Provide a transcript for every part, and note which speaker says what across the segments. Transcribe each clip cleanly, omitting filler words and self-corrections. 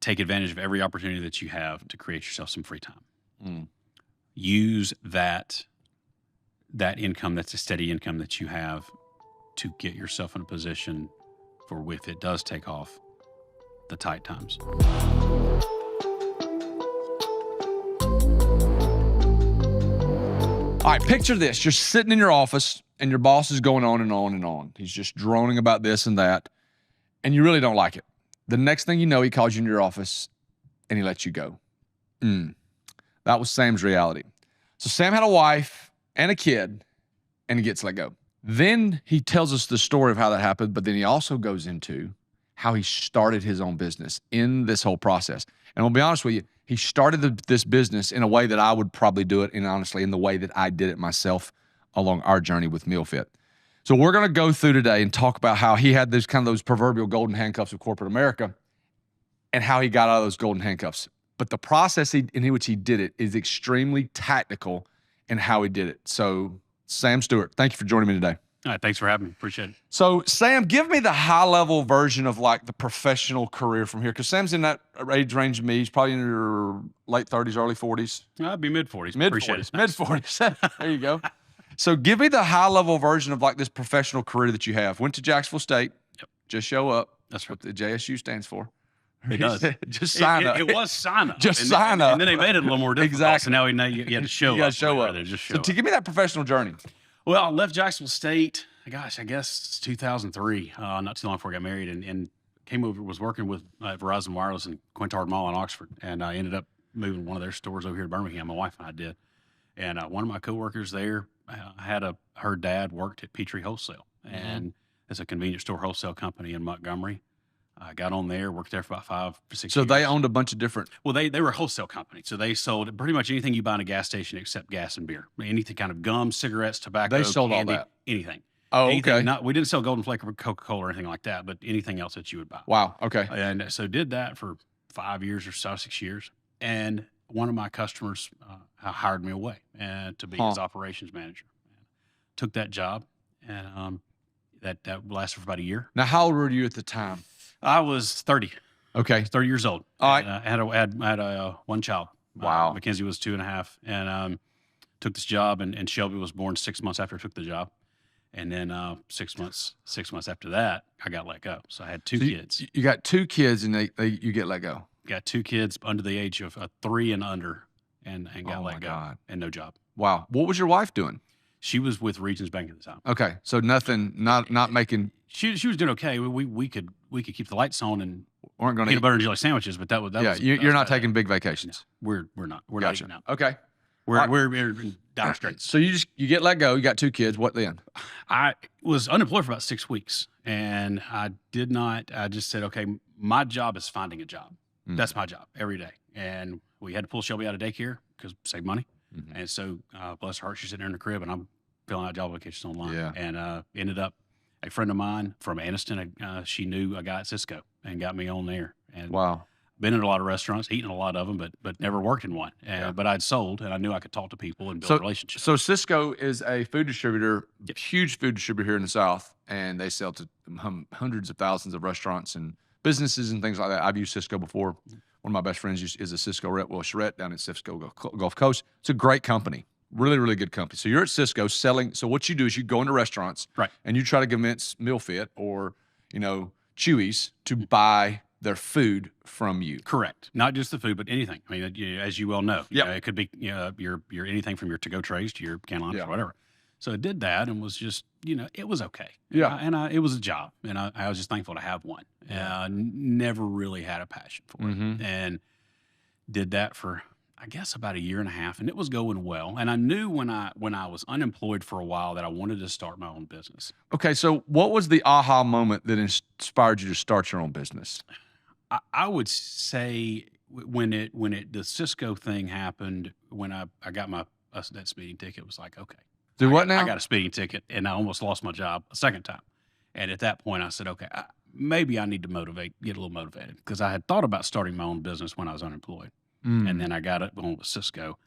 Speaker 1: take advantage of every opportunity that you have to create yourself some free time. Use that income, that's a steady income that you have, to get yourself in a position for, if it does take off, the tight times.
Speaker 2: All right, picture this. You're sitting in your office and your boss is going on and on and on. He's just droning about this and that, and you really don't like it. The next thing you know, he calls you into your office and he lets you go. That was Sam's reality. So Sam had a wife and a kid, and he gets let go. Then he tells us the story of how that happened, but then he also goes into how he started his own business in this whole process. And I'll be honest with you, he started this business in a way that I would probably do it, and honestly, in the way that I did it myself along our journey with MealFit. So we're going to go through today and talk about how he had those proverbial golden handcuffs of corporate America and how he got out of those golden handcuffs. But the process in which he did it is extremely tactical in how he did it. So Sam Stewart, thank you for joining me today.
Speaker 1: All right, thanks for having me. Appreciate it.
Speaker 2: So Sam, give me the high level version of like the professional career from here, because Sam's in that age range of me. He's probably in your late 30s, early 40s.
Speaker 1: I'd be mid-40s.
Speaker 2: Mid-40s. Mid-40s. There you go. So give me the high level version of like this professional career that you have. Went to Jacksonville State.
Speaker 1: Yep.
Speaker 2: Just show up.
Speaker 1: That's
Speaker 2: what the JSU stands for.
Speaker 1: It does.
Speaker 2: Just sign up.
Speaker 1: It was sign up.
Speaker 2: Just sign up.
Speaker 1: And then they made it a little more difficult.
Speaker 2: Exactly.
Speaker 1: So now you had to show up.
Speaker 2: You got to show up.
Speaker 1: Just show
Speaker 2: So
Speaker 1: up.
Speaker 2: to give me that professional journey.
Speaker 1: Well, I left Jacksonville State, gosh, I guess it's 2003, not too long before I got married, and came over, was working with Verizon Wireless in Quintard Mall in Oxford, and I ended up moving one of their stores over here to Birmingham. My wife and I did. And one of my coworkers there her dad worked at Petrie Wholesale, and it's a convenience store wholesale company in Montgomery. I got on there, worked there for about 5 or 6 years.
Speaker 2: So they owned a bunch of different.
Speaker 1: Well, they were a wholesale company, so they sold pretty much anything you buy in a gas station except gas and beer. Anything kind of gum, cigarettes, tobacco,
Speaker 2: They sold
Speaker 1: candy,
Speaker 2: all that.
Speaker 1: anything.
Speaker 2: Oh,
Speaker 1: anything,
Speaker 2: okay.
Speaker 1: We didn't sell Golden Flake or Coca-Cola or anything like that, but anything else that you would buy.
Speaker 2: Wow. Okay.
Speaker 1: And so did that for 5 years or so, 6 years. And one of my customers hired me away to be his operations manager. Took that job, and that lasted for about a year.
Speaker 2: Now, how old were you at the time?
Speaker 1: I was 30.
Speaker 2: Okay.
Speaker 1: 30 years old.
Speaker 2: All right.
Speaker 1: I had one child.
Speaker 2: Wow.
Speaker 1: Mackenzie was 2.5, and took this job, and Shelby was born 6 months after I took the job. And then 6 months after that, I got let go. So I had two kids.
Speaker 2: You got 2 kids, and you get let go.
Speaker 1: Got 2 kids under the age of 3 and under, and got let go.
Speaker 2: God.
Speaker 1: And no job.
Speaker 2: Wow. What was your wife doing?
Speaker 1: She was with Regions Bank at the time.
Speaker 2: Okay. So nothing, not making.
Speaker 1: She was doing okay. We could keep the lights on and
Speaker 2: Weren't going to
Speaker 1: peanut butter and jelly sandwiches, but that was
Speaker 2: you're not taking big vacations.
Speaker 1: No, we're not. We're
Speaker 2: Gotcha.
Speaker 1: not eating out.
Speaker 2: Okay.
Speaker 1: We're in dire straits.
Speaker 2: So you get let go. You got 2 kids. What then?
Speaker 1: I was unemployed for about 6 weeks, and I just said, okay, my job is finding a job. That's my job every day. And we had to pull Shelby out of daycare because save money. And so, bless her heart, she's sitting there in the crib, and I'm filling out job applications online.
Speaker 2: Yeah.
Speaker 1: And ended up, a friend of mine from Anniston, she knew a guy at Cisco and got me on there. And
Speaker 2: Wow.
Speaker 1: been in a lot of restaurants, eaten a lot of them, but never worked in one. But I'd sold, and I knew I could talk to people and build relationships.
Speaker 2: So Cisco is a food distributor, huge food distributor here in the South, and they sell to hundreds of thousands of restaurants and businesses and things like that. I've used Cisco before. One of my best friends is a Cisco rep, Will Charette, down at Cisco Gulf Coast. It's a great company, really, really good company. So you're at Cisco selling. So what you do is you go into restaurants,
Speaker 1: right,
Speaker 2: and you try to convince MealFit or Chewy's to buy their food from you.
Speaker 1: Correct. Not just the food, but anything. I mean, as you well know, it could be your anything from your to-go trays to your can liners or whatever. So I did that and was just, it was okay. And it was a job, and I was just thankful to have one. Never really had a passion for it, and did that for, I guess, about a year and a half, and it was going well. And I knew when I was unemployed for a while that I wanted to start my own business.
Speaker 2: Okay, so what was the aha moment that inspired you to start your own business?
Speaker 1: I would say when the Cisco thing happened, when I got that speeding ticket, it was like, okay.
Speaker 2: Do what now?
Speaker 1: I got a speeding ticket, and I almost lost my job a second time. And at that point, I said, okay, maybe I need to get a little motivated, because I had thought about starting my own business when I was unemployed. And then I got it going with Cisco.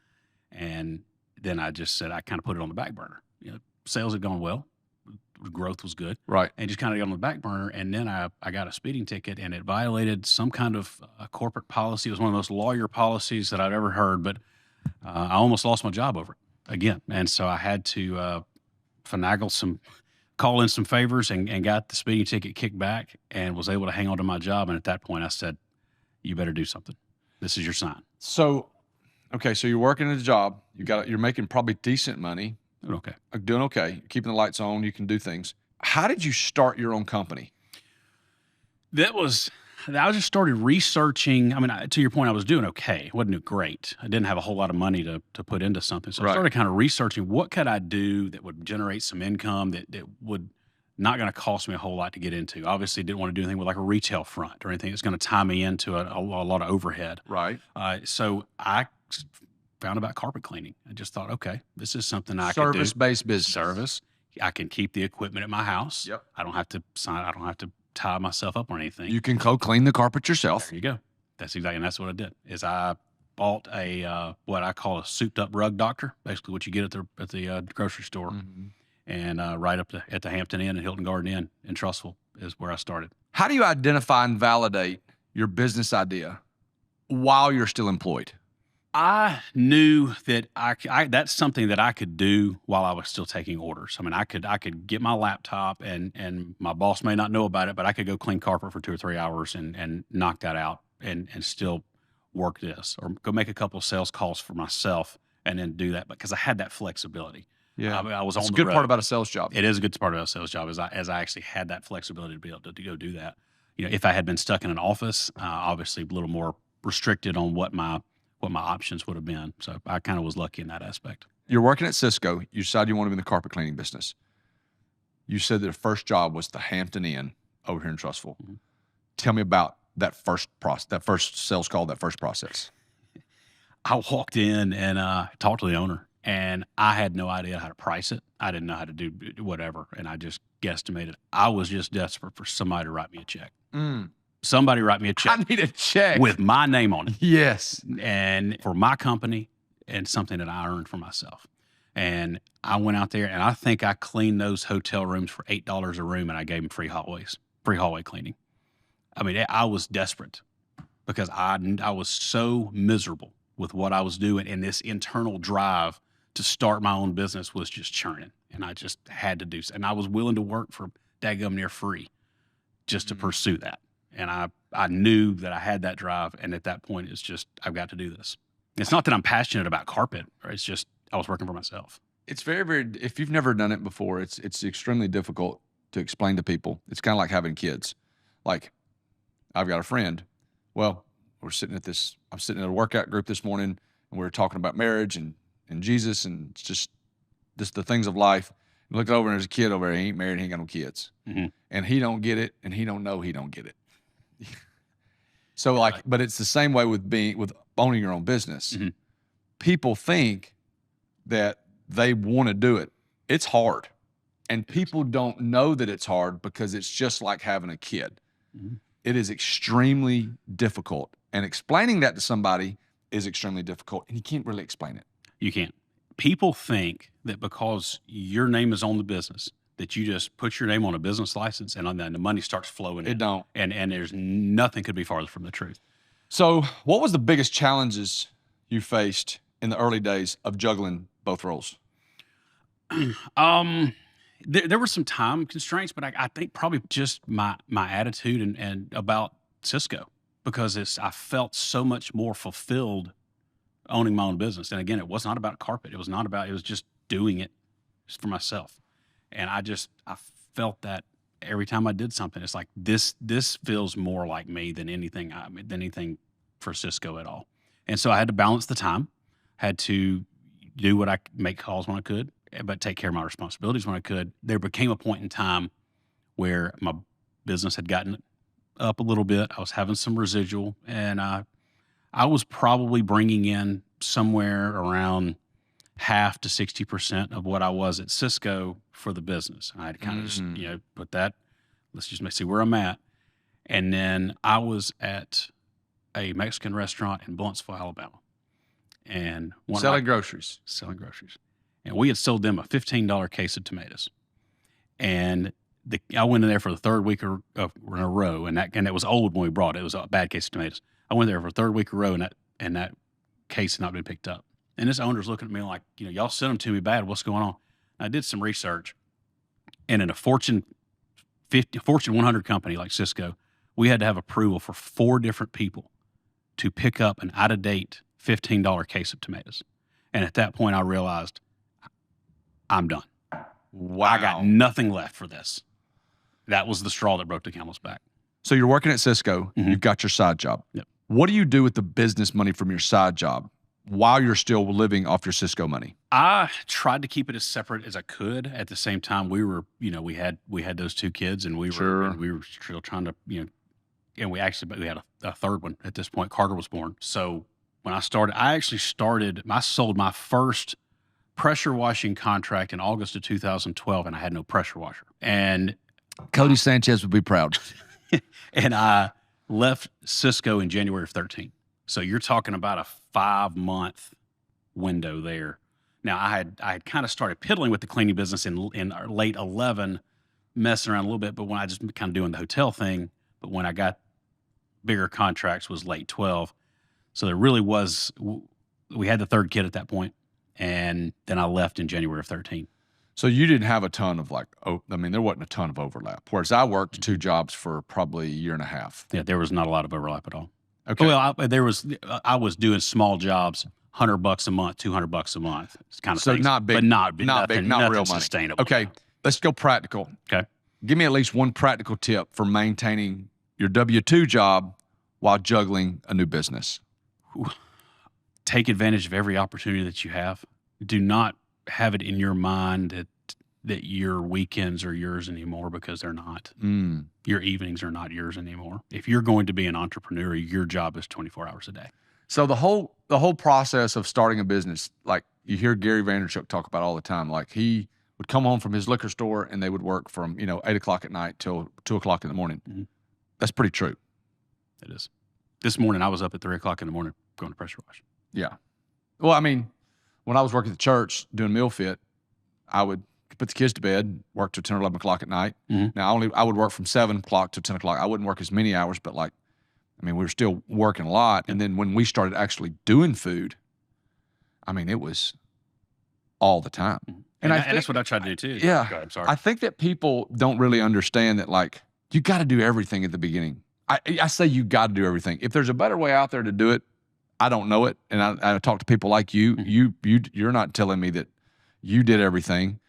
Speaker 1: And then I just said, I kind of put it on the back burner. Sales had gone well. growth was good.
Speaker 2: Right.
Speaker 1: And just kind of got on the back burner. And then I got a speeding ticket, and it violated some kind of corporate policy. It was one of the most lawyer policies that I've ever heard, but I almost lost my job over it again. And so I had to call in some favors and got the speeding ticket kicked back and was able to hang on to my job. And at that point I said, you better do something. This is your sign.
Speaker 2: So, okay. So you're working at a job, you're making probably decent money. Doing okay. Keeping the lights on. You can do things. How did you start your own company?
Speaker 1: I just started researching. I mean, to your point, I was doing okay. It wasn't great. I didn't have a whole lot of money to put into something. So I started kind of researching what could I do that would generate some income that would not going to cost me a whole lot to get into. Obviously, didn't want to do anything with like a retail front or anything that's going to tie me into a lot of overhead.
Speaker 2: Right.
Speaker 1: So I found about carpet cleaning. I just thought, okay, this is something I could do.
Speaker 2: Service-based business.
Speaker 1: Service. I can keep the equipment at my house.
Speaker 2: Yep.
Speaker 1: I don't have to tie myself up on anything.
Speaker 2: You can go clean the carpet yourself.
Speaker 1: There you go. That's what I did. Is I bought what I call a souped up rug doctor, basically what you get at the grocery store, and right up at the Hampton Inn and Hilton Garden Inn in Trussville is where I started.
Speaker 2: How do you identify and validate your business idea while you're still employed?
Speaker 1: I knew that that's something that I could do while I was still taking orders. I mean, I could get my laptop and my boss may not know about it, but I could go clean carpet for 2 or 3 hours and knock that out and still work this, or go make a couple of sales calls for myself and then do that because I had that flexibility.
Speaker 2: Yeah,
Speaker 1: I was on the road.
Speaker 2: It's a good part about a sales job.
Speaker 1: It is a good part about a sales job, as I actually had that flexibility to be able to go do that. You know, if I had been stuck in an office, obviously a little more restricted on what my options would have been. So I kind of was lucky in that aspect.
Speaker 2: You're working at Cisco. You decided you want to be in the carpet cleaning business. You said that the first job was the Hampton Inn over here in Trussville. Mm-hmm. Tell me about that first sales call, that first process.
Speaker 1: I walked in and talked to the owner, and I had no idea how to price it. I didn't know how to do whatever, and I just guesstimated. I was just desperate for somebody to write me a check. Somebody write me a check.
Speaker 2: I need a check
Speaker 1: with my name on it.
Speaker 2: Yes.
Speaker 1: And for my company and something that I earned for myself. And I went out there and I think I cleaned those hotel rooms for $8 a room, and I gave them free hallway cleaning. I mean, I was desperate because I was so miserable with what I was doing, and this internal drive to start my own business was just churning, and I just had to do so. And I was willing to work for daggum near free just to pursue that. And I knew that I had that drive. And at that point, it's just, I've got to do this. It's not that I'm passionate about carpet, or it's just, I was working for myself.
Speaker 2: It's very, very, if you've never done it before, it's extremely difficult to explain to people. It's kind of like having kids. Like, I've got a friend. Well, I'm sitting at a workout group this morning, and we were talking about marriage and Jesus, and it's just the things of life. I looked over and there's a kid over there. He ain't married. He ain't got no kids. Mm-hmm. And he don't get it. And he don't know he don't get it. So but it's the same way with owning your own business. Mm-hmm. People think that they want to do it. It's hard. And people don't know that it's hard because it's just like having a kid. Mm-hmm. It is extremely difficult. And explaining that to somebody is extremely difficult. And you can't really explain it.
Speaker 1: You can't. People think that because your name is on the business, that you just put your name on a business license and the money starts flowing in.
Speaker 2: It don't.
Speaker 1: And there's nothing could be farther from the truth.
Speaker 2: So what was the biggest challenges you faced in the early days of juggling both roles?
Speaker 1: There were some time constraints, but I think probably just my attitude and about Cisco, because I felt so much more fulfilled owning my own business. And again, it was not about carpet. It was just doing it just for myself. And I felt that every time I did something, it's like this feels more like me than anything for Cisco at all. And so I had to balance the time, had to do make calls when I could, but take care of my responsibilities when I could. There became a point in time where my business had gotten up a little bit. I was having some residual, and I was probably bringing in somewhere around half to 60% of what I was at Cisco for the business. I had kind of just, put that, let's just see where I'm at. And then I was at a Mexican restaurant in Bluentsville, Alabama. And
Speaker 2: selling groceries.
Speaker 1: And we had sold them a $15 case of tomatoes. And I went in there for the third week in a row, and it was old when we brought it. It was a bad case of tomatoes. I went there for the third week in a row, and that case had not been picked up. And this owner's looking at me like, y'all sent them to me bad. What's going on? I did some research, and in a Fortune 100 company like Cisco, we had to have approval for 4 different people to pick up an out-of-date $15 case of tomatoes. And at that point, I realized I'm done.
Speaker 2: Wow.
Speaker 1: I got nothing left for this. That was the straw that broke the camel's back.
Speaker 2: So you're working at Cisco.
Speaker 1: Mm-hmm.
Speaker 2: You've got your side job.
Speaker 1: Yep.
Speaker 2: What do you do with the business money from your side job while you're still living off your Cisco money?
Speaker 1: I tried to keep it as separate as I could. At the same time, we were, we had those 2 kids, and we were still trying to, and we had a third one at this point. Carter was born. So when I sold my first pressure washing contract in August of 2012, and I had no pressure washer. And
Speaker 2: Cody Sanchez would be proud.
Speaker 1: And I left Cisco in January of 13. So you're talking about a 5-month window there. Now I had kind of started piddling with the cleaning business in late 11, messing around a little bit, but when I just kind of doing the hotel thing, but when I got bigger contracts was late 12. So there really was, we had the third kid at that point, and then I left in January of 13.
Speaker 2: So you didn't have a ton of there wasn't a ton of overlap. Whereas I worked 2 jobs for probably a year and a half.
Speaker 1: Yeah, there was not a lot of overlap at all.
Speaker 2: Okay.
Speaker 1: Well, I was doing small jobs, $100 a month, $200 a month. It's kind of
Speaker 2: so
Speaker 1: things,
Speaker 2: not big,
Speaker 1: but not
Speaker 2: big,
Speaker 1: nothing,
Speaker 2: not real money.
Speaker 1: Sustainable.
Speaker 2: Okay, let's go practical.
Speaker 1: Okay,
Speaker 2: give me at least one practical tip for maintaining your W-2 job while juggling a new business.
Speaker 1: Take advantage of every opportunity that you have. Do not have it in your mind that your weekends are yours anymore, because they're not. Your evenings are not yours anymore. If you're going to be an entrepreneur, your job is 24 hours a day.
Speaker 2: So the whole process of starting a business, like you hear Gary Vaynerchuk talk about all the time, like he would come home from his liquor store and they would work from 8 o'clock at night till 2 o'clock in the morning.
Speaker 1: Mm-hmm.
Speaker 2: That's pretty true.
Speaker 1: It is. This morning I was up at 3 o'clock in the morning going to pressure wash.
Speaker 2: Yeah. Well, I mean, when I was working at the church doing meal fit, I would put the kids to bed, work till 10 or 11 o'clock at night.
Speaker 1: Mm-hmm.
Speaker 2: Now, I would work from 7 o'clock to 10 o'clock. I wouldn't work as many hours, but we were still working a lot. And then when we started actually doing food, it was all the time.
Speaker 1: Mm-hmm.
Speaker 2: And
Speaker 1: that's what I tried to do too.
Speaker 2: Yeah.
Speaker 1: Go ahead, I'm sorry.
Speaker 2: I think that people don't really understand that, you got to do everything at the beginning. I say you got to do everything. If there's a better way out there to do it, I don't know it. And I talk to people like you. Mm-hmm. You're not telling me that you did everything.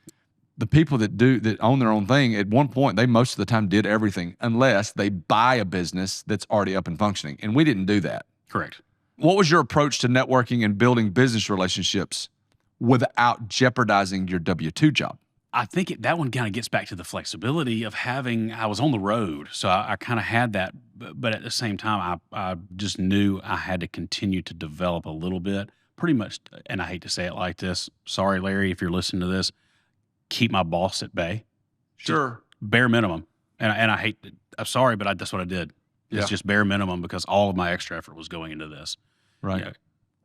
Speaker 2: The people that own their own thing, at one point, they most of the time did everything, unless they buy a business that's already up and functioning. And we didn't do that.
Speaker 1: Correct.
Speaker 2: What was your approach to networking and building business relationships without jeopardizing your W-2 job?
Speaker 1: I think that one kind of gets back to the flexibility of I was on the road, so I kind of had that, but at the same time, I just knew I had to continue to develop a little bit, pretty much, and I hate to say it like this, sorry, Larry, if you're listening to this, keep my boss at bay.
Speaker 2: Sure.
Speaker 1: Just bare minimum. And I hate, I'm sorry, but that's what I did. It's just bare minimum, because all of my extra effort was going into this.
Speaker 2: Right.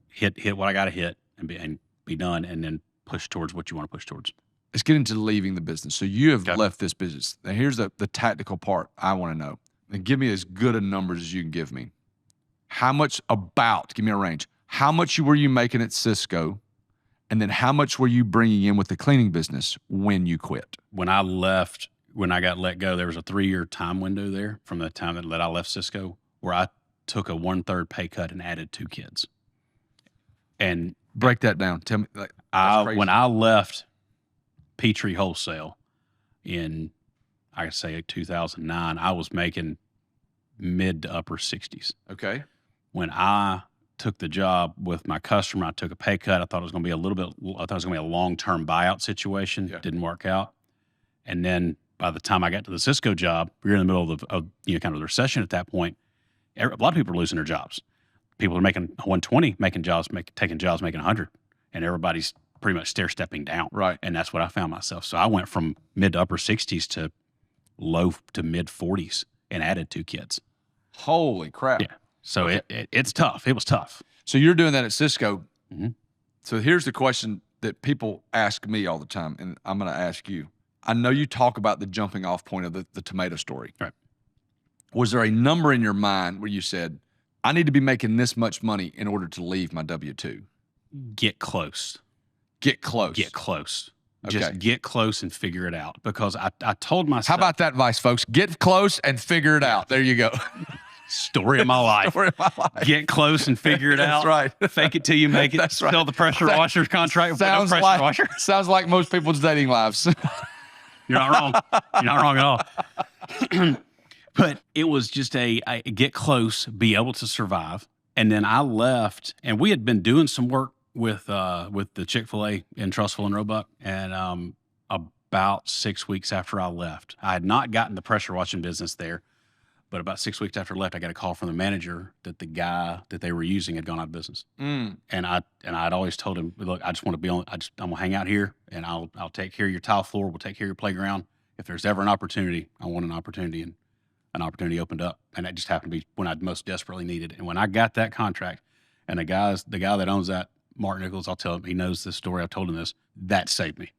Speaker 1: Hit what I got to hit and be done, and then push towards what you want to push towards.
Speaker 2: Let's get into leaving the business. So you have left this business. Now here's the tactical part I want to know. And give me as good a numbers as you can give me. Give me a range. How much were you making at Cisco? And then how much were you bringing in with the cleaning business when you quit?
Speaker 1: When I got let go, there was a 3-year time window there from the time that I left Cisco, where I took a 1/3 pay cut and added 2 kids. And
Speaker 2: break that down. Tell me,
Speaker 1: when I left Petrie Wholesale in, I could say 2009, I was making mid to upper 60s.
Speaker 2: Okay.
Speaker 1: When I took the job with my customer, I took a pay cut. I thought it was going to be a long-term buyout situation. Yeah. It didn't work out. And then by the time I got to the Cisco job, we were in the middle of kind of the recession at that point. A lot of people were losing their jobs. People are making 120, taking jobs making 100, and everybody's pretty much stair-stepping down.
Speaker 2: Right.
Speaker 1: And that's what I found myself. So I went from mid to upper 60s to low to mid 40s and added 2 kids.
Speaker 2: Holy crap.
Speaker 1: Yeah. So it's tough. It was tough.
Speaker 2: So you're doing that at Cisco.
Speaker 1: Mm-hmm.
Speaker 2: So here's the question that people ask me all the time, and I'm going to ask you. I know you talk about the jumping off point of the tomato story.
Speaker 1: Right.
Speaker 2: Was there a number in your mind where you said, I need to be making this much money in order to leave my W-2?
Speaker 1: Get close.
Speaker 2: Get close.
Speaker 1: Get close.
Speaker 2: Okay.
Speaker 1: Just get close and figure it out. Because I told myself.
Speaker 2: How about that advice, folks? Get close and figure it out. There you go.
Speaker 1: Story of my life.
Speaker 2: Story of my life.
Speaker 1: Get close and figure it out.
Speaker 2: That's right.
Speaker 1: Fake it till you make it.
Speaker 2: That's right.
Speaker 1: Sell the pressure washer contract.
Speaker 2: Sounds
Speaker 1: No
Speaker 2: like,
Speaker 1: washer.
Speaker 2: sounds like most people's dating lives.
Speaker 1: You're not wrong. You're not wrong at all. But it was just a get close, be able to survive. And then I left, and we had been doing some work with the Chick-fil-A in Trussville and Roebuck. And about 6 weeks after I left, I had not gotten the pressure washing business there. But about 6 weeks after I left, I got a call from the manager that the guy that they were using had gone out of business. And I'd always told him, look, I just want to be on. I'm gonna hang out here, and I'll take care of your tile floor. We'll take care of your playground. If there's ever an opportunity, I want an opportunity, and an opportunity opened up, and that just happened to be when I'd most desperately needed it. And when I got that contract, and the guy that owns that, Mark Nichols, I'll tell him, he knows this story. I've told him this. That saved me.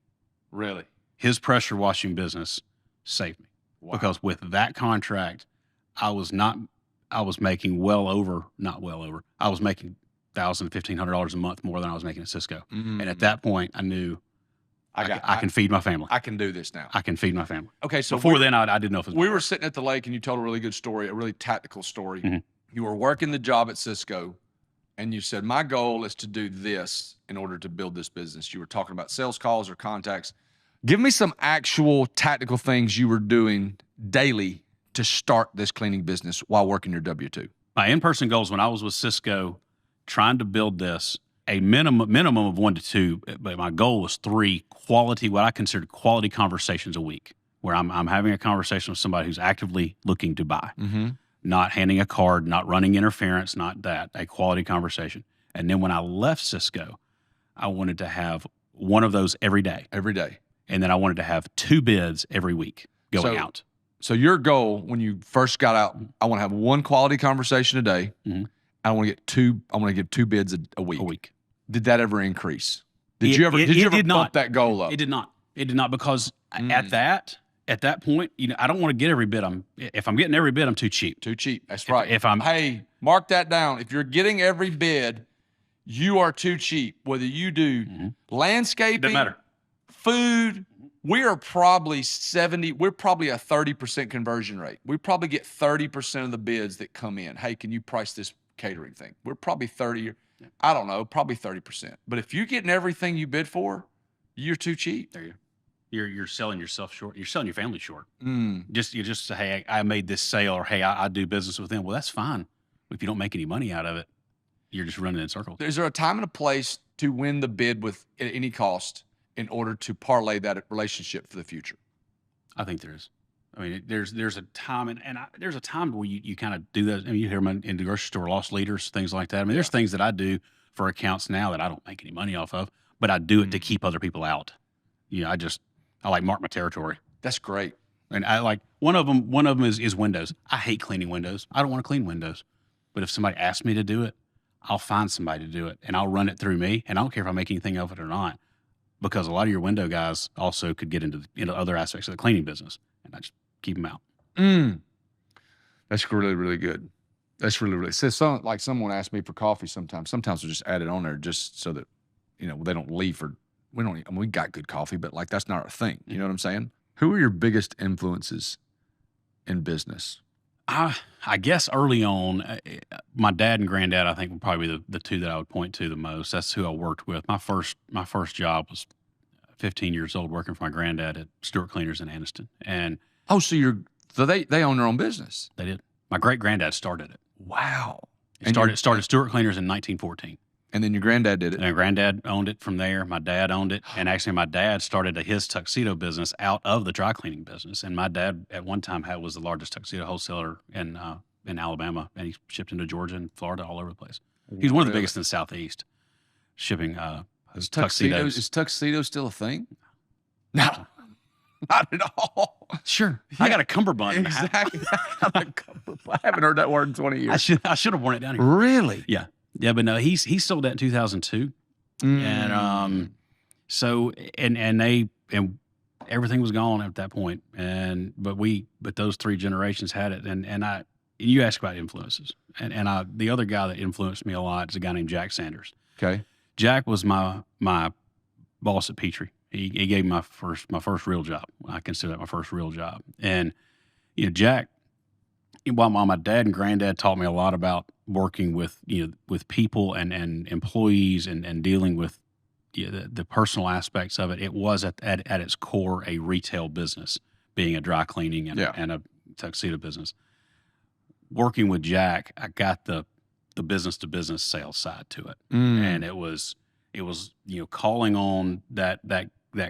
Speaker 2: Really?
Speaker 1: His pressure washing business saved me. Wow. Because with that contract, I was making I was making $1,000, $1,500 a month more than I was making at Cisco. And at that point, I knew I can feed my family.
Speaker 2: I can do this now.
Speaker 1: I can feed my family.
Speaker 2: Okay, so
Speaker 1: before then, I didn't know if it was.
Speaker 2: We were sitting at the lake, and you told a really good story, a really tactical story. You were working the job at Cisco, and you said, my goal is to do this in order to build this business. You were talking about sales calls or contacts. Give me some actual tactical things you were doing daily to start this cleaning business while working your W-2.
Speaker 1: My in-person goals when I was with Cisco, trying to build this, a minimum of 1 to 2, but my goal was 3 quality, what I considered quality conversations a week, where I'm having a conversation with somebody who's actively looking to buy, not handing a card, not running interference, not that, a quality conversation. And then when I left Cisco, I wanted to have one of those every day. Every day. And then I wanted to have 2 bids every week going out.
Speaker 2: So your goal when you first got out, I want to have 1 quality conversation a day. I want to get 2. I want to give 2 bids a week.
Speaker 1: A week.
Speaker 2: Did that ever increase? Did you ever bump that goal up?
Speaker 1: It did not. It did not, because at that point, I don't want to get every bid. If I'm getting every bid, I'm too cheap.
Speaker 2: Too cheap. That's right. Hey, mark that down. If you're getting every bid, you are too cheap. Whether you do landscaping,
Speaker 1: doesn't matter.
Speaker 2: Food, we are probably we're probably a 30% conversion rate. We probably get 30% of the bids that come in. Hey, can you price this catering thing? We're probably 30, I don't know, probably 30%. But if you're getting everything you bid for, you're too cheap.
Speaker 1: There you go. You're selling yourself short. You're selling your family short. You just say, hey, I made this sale, or hey, I do business with them. Well, that's fine. If you don't make any money out of it, you're just running in circles.
Speaker 2: Is there a time and a place to win the bid at any cost in order to parlay that relationship for the future?
Speaker 1: I think there is. I mean, there's a time, and there's a time where you kind of do that. I mean, you hear them in the grocery store, lost leaders, things like that. I mean, there's things that I do for accounts now that I don't make any money off of, but I do it to keep other people out. I like mark my territory.
Speaker 2: That's great.
Speaker 1: And I like one of them is windows. I hate cleaning windows. I don't want to clean windows, but if somebody asks me to do it, I'll find somebody to do it, and I'll run it through me, and I don't care if I make anything of it or not, because a lot of your window guys also could get into other aspects of the cleaning business, and I just keep them out.
Speaker 2: That's really, really good. That's really, really. So like someone asked me for coffee sometimes. Sometimes we'll just add it on there just so that they don't leave for. We got good coffee, but like that's not our thing. You know what I'm saying? Who are your biggest influences in business?
Speaker 1: I guess early on, my dad and granddad, I think, would probably be the 2 that I would point to the most. That's who I worked with. My first job was 15 years old, working for my granddad at Stewart Cleaners in Anniston. And
Speaker 2: so they own their own business.
Speaker 1: They did. My great granddad started it.
Speaker 2: Wow.
Speaker 1: He started Stewart Cleaners in 1914.
Speaker 2: And then your granddad did it.
Speaker 1: And my granddad owned it from there. My dad owned it. And actually, my dad started his tuxedo business out of the dry cleaning business. And my dad, at one time, was the largest tuxedo wholesaler in Alabama. And he shipped into Georgia and Florida, all over the place. He's one of the biggest in the Southeast, shipping tuxedos.
Speaker 2: Is tuxedo still a thing? No. Not at all.
Speaker 1: Sure. Yeah. I got a cummerbund.
Speaker 2: Exactly. I haven't heard that word in 20 years.
Speaker 1: I should have worn it down here.
Speaker 2: Really?
Speaker 1: Yeah. Yeah, but no, he sold that in 2002. And so and everything was gone at that point. But those 3 generations had it. And you ask about influences, and the other guy that influenced me a lot is a guy named Jack Sanders.
Speaker 2: Okay.
Speaker 1: Jack was my boss at Petrie. He gave me my first real job. I consider that my first real job. And Jack, while my dad and granddad taught me a lot about working with people and employees and dealing with the personal aspects of it, it was at its core a retail business, being a dry cleaning and a tuxedo business. Working with Jack, I got the business to business sales side to it, and it was calling on that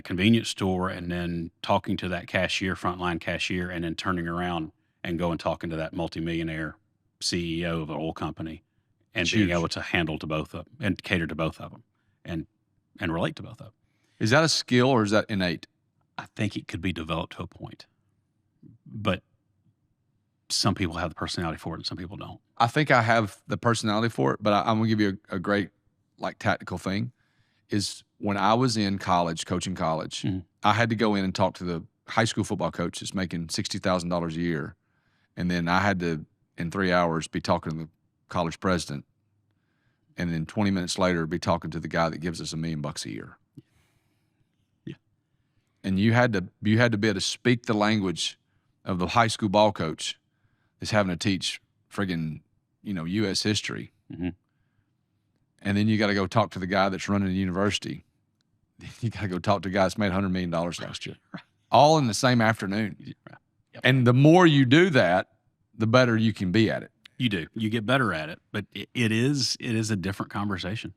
Speaker 1: convenience store and then talking to that frontline cashier, and then turning around and going talking to that multimillionaire CEO of an oil company, and being able to handle to both of them and cater to both of them and relate to both of them.
Speaker 2: Is that a skill or is that innate?
Speaker 1: I think it could be developed to a point, but some people have the personality for it and some people don't.
Speaker 2: I think I have the personality for it, but I'm going to give you a great tactical thing. Is when I was in college, coaching college, I had to go in and talk to the high school football coach that's making $60,000 a year. And then I had to, in 3 hours, be talking to the college president. And then 20 minutes later, be talking to the guy that gives us $1 million a year.
Speaker 1: Yeah.
Speaker 2: And you had to be able to speak the language of the high school ball coach that's having to teach friggin', U.S. history.
Speaker 1: Mm-hmm.
Speaker 2: And then you got to go talk to the guy that's running the university. You got to go talk to the guy that's made $100 million last year. All in the same afternoon. Yep. And the more you do that, the better you can be at it.
Speaker 1: You do. You get better at it. But it is a different conversation.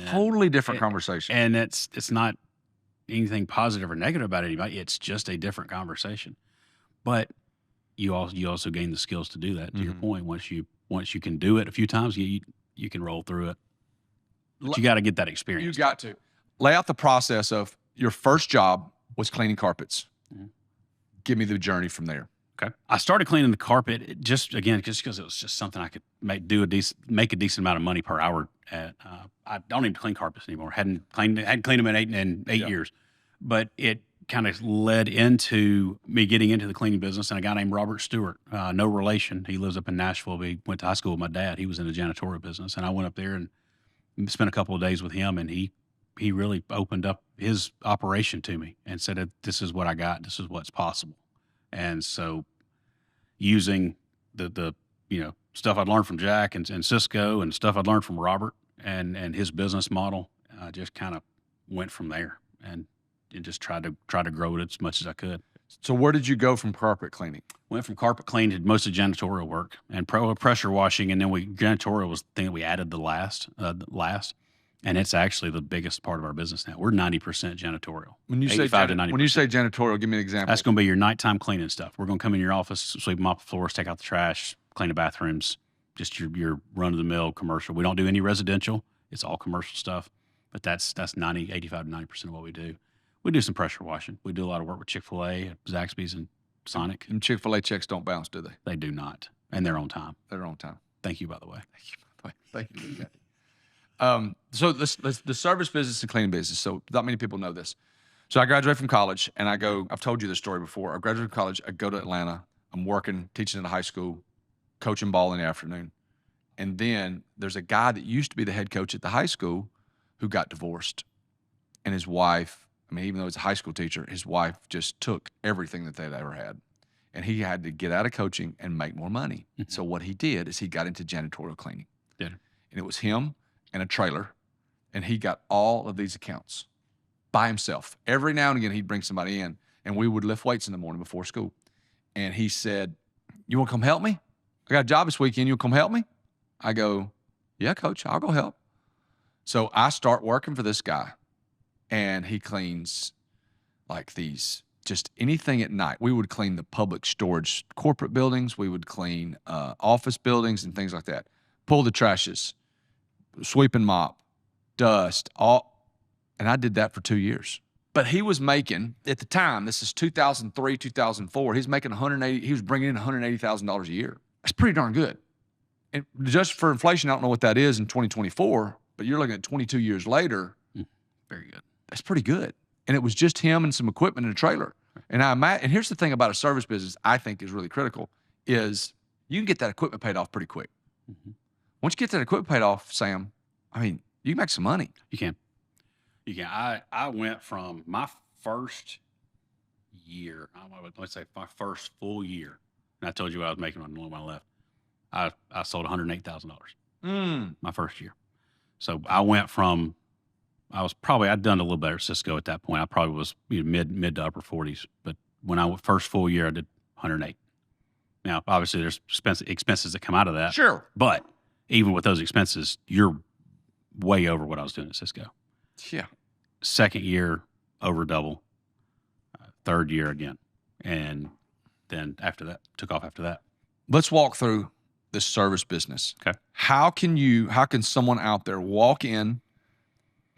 Speaker 2: Totally different conversation.
Speaker 1: And it's not anything positive or negative about anybody. It's just a different conversation. But you also gain the skills to do that. To your point, once you can do it a few times, you can roll through it. But you got to get that experience.
Speaker 2: You got to lay out the process of your first job was cleaning carpets. Mm-hmm. Give me the journey from there.
Speaker 1: Okay. I started cleaning the carpet just because it was just something I could make a decent amount of money per hour at. I don't even clean carpets anymore. Hadn't cleaned them in eight years, but it kind of led into me getting into the cleaning business. And a guy named Robert Stewart, no relation. He lives up in Nashville. We went to high school with my dad. He was in the janitorial business, and I went up there and spent a couple of days with him, and he really opened up his operation to me and said, "This is what I got. This is what's possible." And so, using the stuff I'd learned from Jack and Cisco and stuff I'd learned from Robert and his business model, I just kind of went from there and just tried to grow it as much as I could.
Speaker 2: So where did you go from carpet cleaning?
Speaker 1: Went from carpet cleaning to most of janitorial work and pressure washing, and then janitorial was the thing that we added the last, and it's actually the biggest part of our business now. We're 90% janitorial.
Speaker 2: When you say janitorial, give me an example.
Speaker 1: That's going to be your nighttime cleaning stuff. We're going to come in your office, sweep them off the floors, take out the trash, clean the bathrooms, just your run-of-the-mill commercial. We don't do any residential. It's all commercial stuff, but that's 85 to 90% of what we do. We do some pressure washing. We do a lot of work with Chick-fil-A, Zaxby's, and Sonic.
Speaker 2: And Chick-fil-A checks don't bounce, do they?
Speaker 1: They do not. And they're on time.
Speaker 2: They're on time.
Speaker 1: Thank you, by the way.
Speaker 2: Thank you. So the service business and cleaning business. So not many people know this. So I graduated from college, and I've told you this story before. I graduated from college. I go to Atlanta. I'm working, teaching at a high school, coaching ball in the afternoon. And then there's a guy that used to be the head coach at the high school who got divorced. And his wife, even though he's a high school teacher, his wife just took everything that they'd ever had. And he had to get out of coaching and make more money. Mm-hmm. So what he did is he got into janitorial cleaning.
Speaker 1: Yeah.
Speaker 2: And it was him and a trailer. And he got all of these accounts by himself. Every now and again, he'd bring somebody in, and we would lift weights in the morning before school. And he said, "You want to come help me? I got a job this weekend. You want to come help me?" I go, "Yeah, coach, I'll go help." So I start working for this guy. And he cleans like these, just anything at night. We would clean the public storage corporate buildings. We would clean office buildings and things like that. Pull the trashes, sweep and mop, dust, all. And I did that for 2 years. But he was making, at the time, this is 2003, 2004, he was bringing in $180,000 a year. That's pretty darn good. And just for inflation, I don't know what that is in 2024, but you're looking at 22 years later.
Speaker 1: Very good.
Speaker 2: That's pretty good. And it was just him and some equipment in a trailer. And and here's the thing about a service business I think is really critical is you can get that equipment paid off pretty quick.
Speaker 1: Mm-hmm.
Speaker 2: Once you get that equipment paid off, Sam, I mean, you can make some money.
Speaker 1: You can. I went from my first year, let's say my first full year, and I told you what I was making when I left. I sold $108,000 my first year. So I went from, I'd done a little better at Cisco at that point. I probably was mid to upper 40s, but when I went first full year, I did 108. Now, obviously, there's expenses that come out of that.
Speaker 2: Sure.
Speaker 1: But even with those expenses, you're way over what I was doing at Cisco.
Speaker 2: Yeah.
Speaker 1: Second year, over double. Third year again. And then after that, took off after that.
Speaker 2: Let's walk through this service business.
Speaker 1: Okay.
Speaker 2: How can someone out there walk in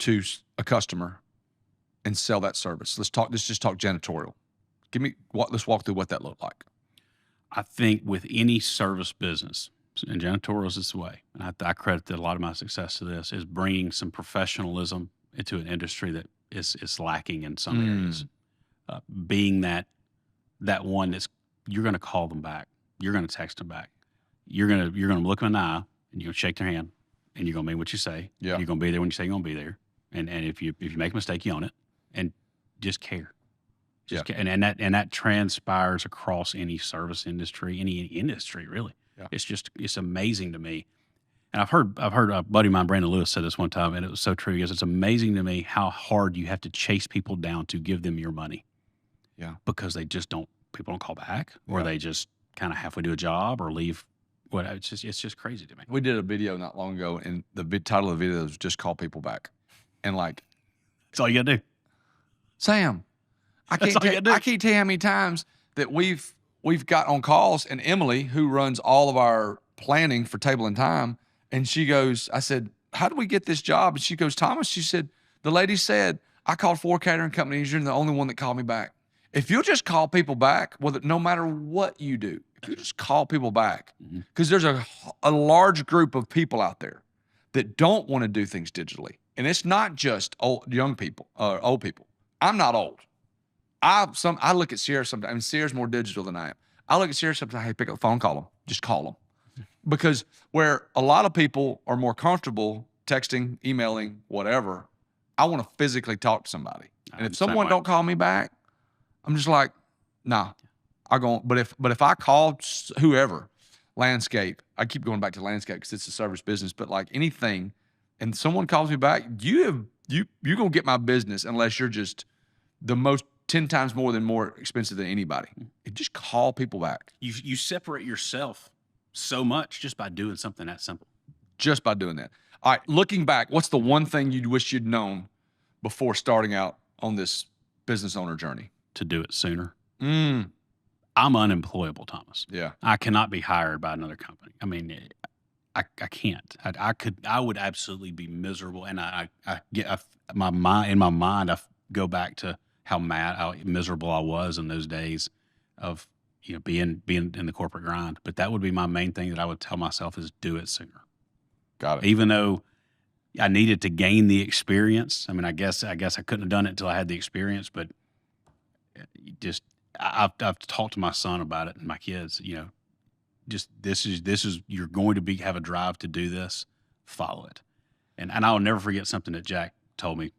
Speaker 2: to a customer and sell that service? Let's just talk janitorial. Let's walk through what that looked like.
Speaker 1: I think with any service business, and janitorial is this way, and I credit a lot of my success to this, is bringing some professionalism into an industry that is lacking in some areas. Being that one that's, you're going to call them back, you're going to text them back, you're going to look them in the eye, and you're going to shake their hand, and you're going to mean what you say.
Speaker 2: Yeah.
Speaker 1: You're going to be there when you say you're going to be there, and if you make a mistake, you own it, and just care. And that transpires across any service industry, any industry really. Yeah. It's amazing to me. And I've heard a buddy of mine, Brandon Lewis, said this one time, and it was so true. He goes, it's amazing to me how hard you have to chase people down to give them your money.
Speaker 2: Yeah.
Speaker 1: Because people don't call back, or they just kind of halfway do a job or leave. It's just crazy to me.
Speaker 2: We did a video not long ago, and the title of the video was just call people back. And
Speaker 1: that's all you gotta do.
Speaker 2: Sam, I can't tell you how many times that we've got on calls, and Emily, who runs all of our planning for Table and Time, and she goes, I said, how do we get this job? And she goes, Thomas, she said, the lady said, I called 4 catering companies. You're the only one that called me back. If you'll just call people back, no matter what you do, if you just call people back, because there's a large group of people out there that don't want to do things digitally. And it's not just young people or old people. I'm not old. I look at Sierra sometimes, and Sierra's more digital than I am. I look at Sierra sometimes, hey, pick up the phone, call them. Just call them. Because where a lot of people are more comfortable texting, emailing, whatever, I want to physically talk to somebody. And if someone don't call me back, I'm just like, nah, but if I call whoever, landscape, I keep going back to landscape because it's a service business, but like anything, and someone calls me back, you're going to get my business unless you're just the most 10 times more expensive than anybody. Just call people back.
Speaker 1: You separate yourself so much just by doing something that simple.
Speaker 2: Just by doing that. All right, looking back, what's the one thing you wish you'd known before starting out on this business owner journey?
Speaker 1: To do it sooner. I'm unemployable, Thomas.
Speaker 2: Yeah.
Speaker 1: I cannot be hired by another company. I mean, I can't. I would absolutely be miserable. And I get in my mind, I go back to how miserable I was in those days of, being in the corporate grind. But that would be my main thing that I would tell myself is do it sooner.
Speaker 2: Got it.
Speaker 1: Even though I needed to gain the experience. I mean, I guess I couldn't have done it until I had the experience, but I've talked to my son about it and my kids, just this is you're going to have a drive to do this, follow it. And I'll never forget something that Jack told me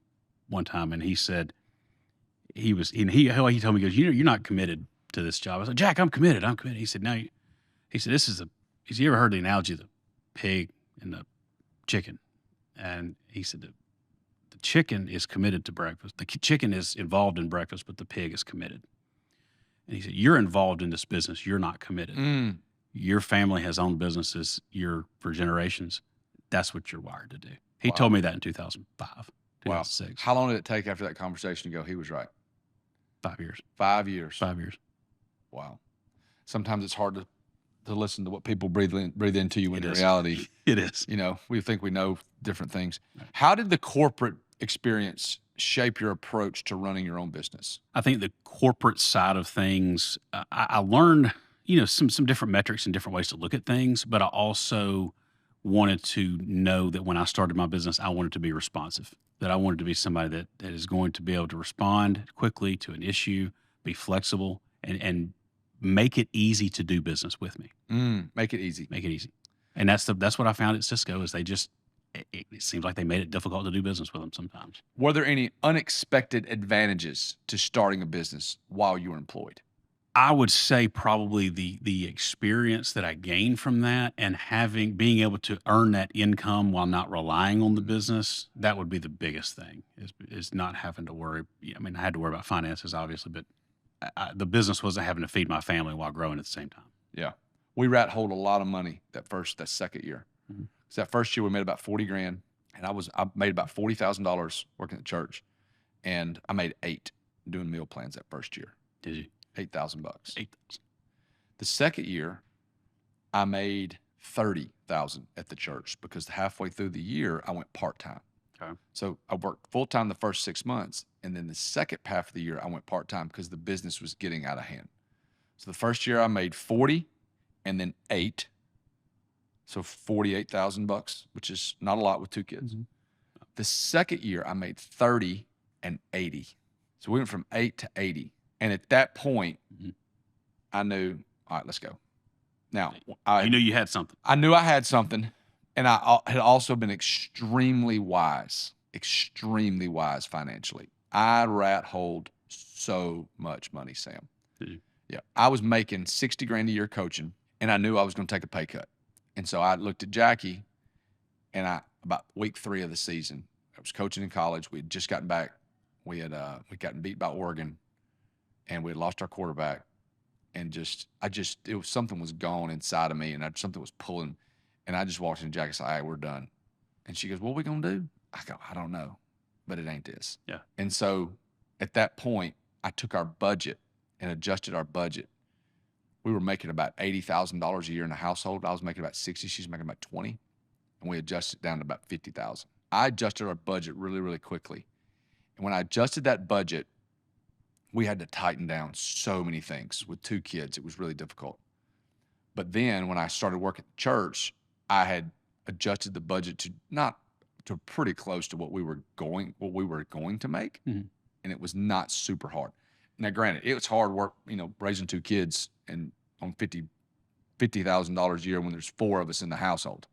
Speaker 1: one time. And he said, he told me, he goes, you're not committed to this job. I said, Jack, I'm committed. He said, no, he said, you ever heard the analogy of the pig and the chicken? And he said, the chicken is committed to breakfast. The chicken is involved in breakfast, but the pig is committed. And he said, you're involved in this business. You're not committed. Your family has owned businesses for generations. That's what you're wired to do. He told me that in 2005, 2006.
Speaker 2: Wow. How long did it take after that conversation to go, he was right?
Speaker 1: 5 years.
Speaker 2: 5 years.
Speaker 1: 5 years.
Speaker 2: Wow. Sometimes it's hard to listen to what people breathe into you when in reality.
Speaker 1: It is.
Speaker 2: We think we know different things. How did the corporate experience shape your approach to running your own business?
Speaker 1: I think the corporate side of things, I learned, some different metrics and different ways to look at things, but I also wanted to know that when I started my business, I wanted to be responsive, that I wanted to be somebody that is going to be able to respond quickly to an issue, be flexible, and make it easy to do business with me.
Speaker 2: Make it easy.
Speaker 1: Make it easy. And that's what I found at Cisco is it seems like they made it difficult to do business with them sometimes.
Speaker 2: Were there any unexpected advantages to starting a business while you were employed?
Speaker 1: I would say probably the experience that I gained from that and being able to earn that income while not relying on the business, that would be the biggest thing is not having to worry. I mean, I had to worry about finances, obviously, but the business wasn't having to feed my family while growing at the same time.
Speaker 2: Yeah. We rat holed a lot of money that second year. Mm-hmm. So that first year we made about 40 grand, and I made about $40,000 working at the church, and I made $8 doing meal plans that first year.
Speaker 1: Did you?
Speaker 2: $8,000.
Speaker 1: $8,000.
Speaker 2: The second year, I made $30,000 at the church because halfway through the year I went part-time.
Speaker 1: Okay.
Speaker 2: So I worked full-time the first 6 months, and then the second half of the year I went part-time because the business was getting out of hand. So the first year I made 40 and then 8. So $48,000, which is not a lot with 2 kids. Mm-hmm. The second year I made 30 and 80. So we went from 8 to 80. And at that point, mm-hmm. I knew, all right, let's go. Now,
Speaker 1: you knew you had something.
Speaker 2: I knew I had something, and I had also been extremely wise financially. I rat holed so much money, Sam.
Speaker 1: Did you?
Speaker 2: Yeah. I was making 60 grand a year coaching, and I knew I was going to take a pay cut. And so I looked at Jackie, and about week 3 of the season, I was coaching in college. We had just gotten back. We'd gotten beat by Oregon, and we had lost our quarterback. And something was gone inside of me, and something was pulling. And I just walked in Jackie and said, all right, we're done. And she goes, what are we going to do? I go, I don't know, but it ain't this.
Speaker 1: Yeah.
Speaker 2: And so at that point, I took our budget and adjusted our budget. We were making about $80,000 a year in the household. I was making about 60. She's making about 20. And we adjusted it down to about 50,000. I adjusted our budget really, really quickly. And when I adjusted that budget, we had to tighten down so many things. With 2 kids, it was really difficult. But then when I started working at church, I had adjusted the budget to pretty close to what we were going to make. Mm-hmm. And it was not super hard. Now, granted, it was hard work, raising 2 kids and on $50,000 a year when there's 4 of us in the household.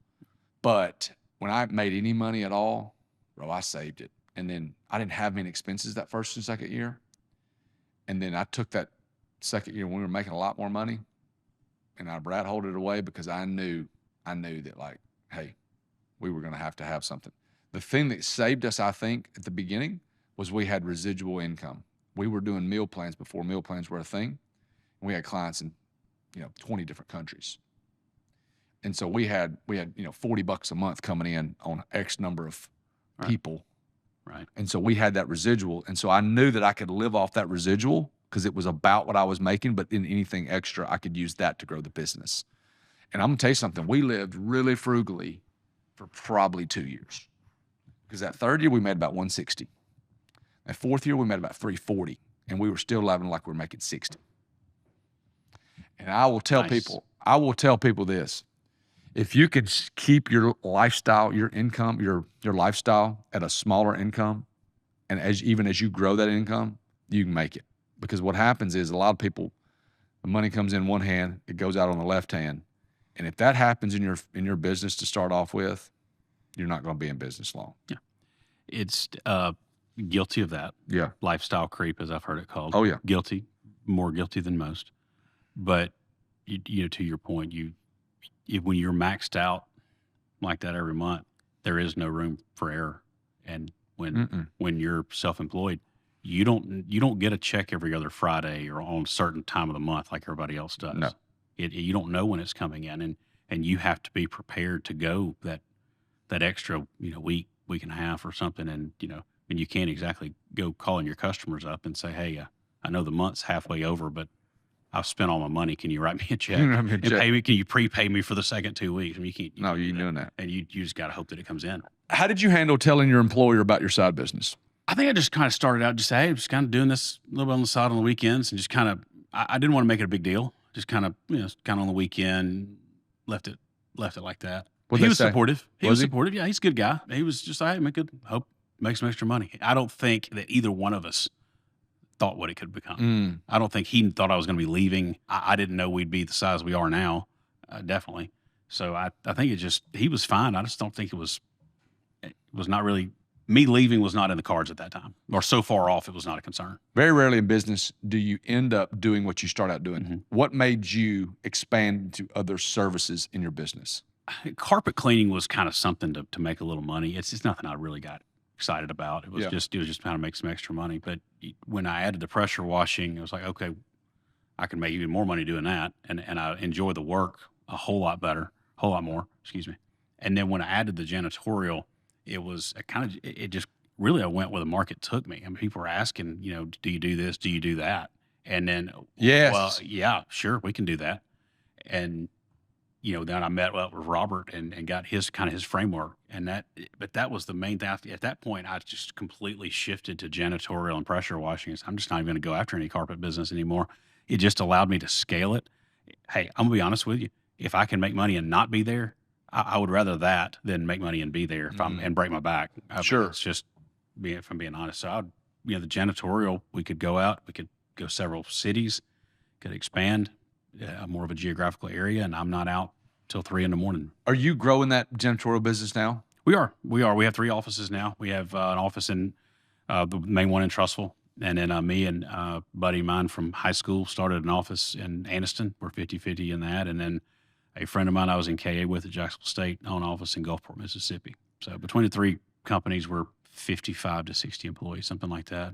Speaker 2: But when I made any money at all, bro, I saved it. And then I didn't have many expenses that first and second year. And then I took that second year when we were making a lot more money, and I rat holed it away because I knew that, like, hey, we were going to have something. The thing that saved us, I think, at the beginning was we had residual income. We were doing meal plans before meal plans were a thing. And we had clients in, 20 different countries. And so we had $40 a month coming in on X number of people.
Speaker 1: Right.
Speaker 2: And so we had that residual. And so I knew that I could live off that residual because it was about what I was making, but in anything extra, I could use that to grow the business. And I'm going to tell you something. We lived really frugally for probably 2 years. Because that third year, we made about 160. That fourth year, we made about 340. And we were still living like we were making 60. And I will tell people this. If you can keep your lifestyle, your income, your lifestyle at a smaller income, and even as you grow that income, you can make it. Because what happens is a lot of people, the money comes in one hand, it goes out on the left hand. And if that happens in your business to start off with, you're not going to be in business long.
Speaker 1: Yeah. It's guilty of that.
Speaker 2: Yeah.
Speaker 1: Lifestyle creep, as I've heard it called.
Speaker 2: Oh, yeah.
Speaker 1: Guilty, more guilty than most. But, to your point, when you're maxed out like that every month, there is no room for error. And when you're self-employed, you don't get a check every other Friday or on a certain time of the month like everybody else does.
Speaker 2: No.
Speaker 1: You don't know when it's coming in, and you have to be prepared to go that extra week and a half or something, and you can't exactly go calling your customers up and say, hey, I know the month's halfway over, but I've spent all my money. Can you write me a check? And pay me? Can you prepay me for the second 2 weeks? I mean, you can't.
Speaker 2: No, you ain't doing that.
Speaker 1: And you just got to hope that it comes in.
Speaker 2: How did you handle telling your employer about your side business?
Speaker 1: I think I just kind of started out hey, I'm just kind of doing this a little bit on the side on the weekends, and just kind of, I didn't want to make it a big deal. Just kind of, kind of on the weekend, left it like that. He was supportive. He was supportive. Yeah, he's a good guy. He was just, hope make some extra money. I don't think that either one of us thought what it could become. I don't think he thought I was going to be leaving. I didn't know we'd be the size we are now, definitely. So I think he was fine. I just don't think it was not really, me leaving was not in the cards at that time, or so far off, it was not a concern.
Speaker 2: Very rarely in business do you end up doing what you start out doing. What made you expand to other services in your business?
Speaker 1: Carpet cleaning was kind of something to make a little money. It's just nothing I really got excited about. It was just kind of make some extra money. But when I added the pressure washing, it was like, okay, I can make even more money doing that. And I enjoy the work a whole lot more, excuse me. And then when I added the janitorial, it was it just really, I went where the market took me. I mean, people were asking, do you do this? Do you do that? And then, well, yeah, sure, we can do that. And, then I met up with Robert and got his framework. But that was the main thing. At that point, I just completely shifted to janitorial and pressure washing. So I'm just not even going to go after any carpet business anymore. It just allowed me to scale it. Hey, I'm gonna be honest with you. If I can make money and not be there, I would rather that than make money and be there and break my back.
Speaker 2: Sure.
Speaker 1: It's just if I'm being honest. So the janitorial, we could go out, we could go several cities, could expand more of a geographical area, and I'm not out till 3 a.m.
Speaker 2: Are you growing that janitorial business now?
Speaker 1: We are. We have 3 offices now. We have an office in the main one in Trussville. And then me and a buddy of mine from high school started an office in Anniston. We're 50-50 in that. And then a friend of mine I was in KA with at Jacksonville State owned an office in Gulfport, Mississippi. So between the 3 companies, we're 55 to 60 employees, something like that.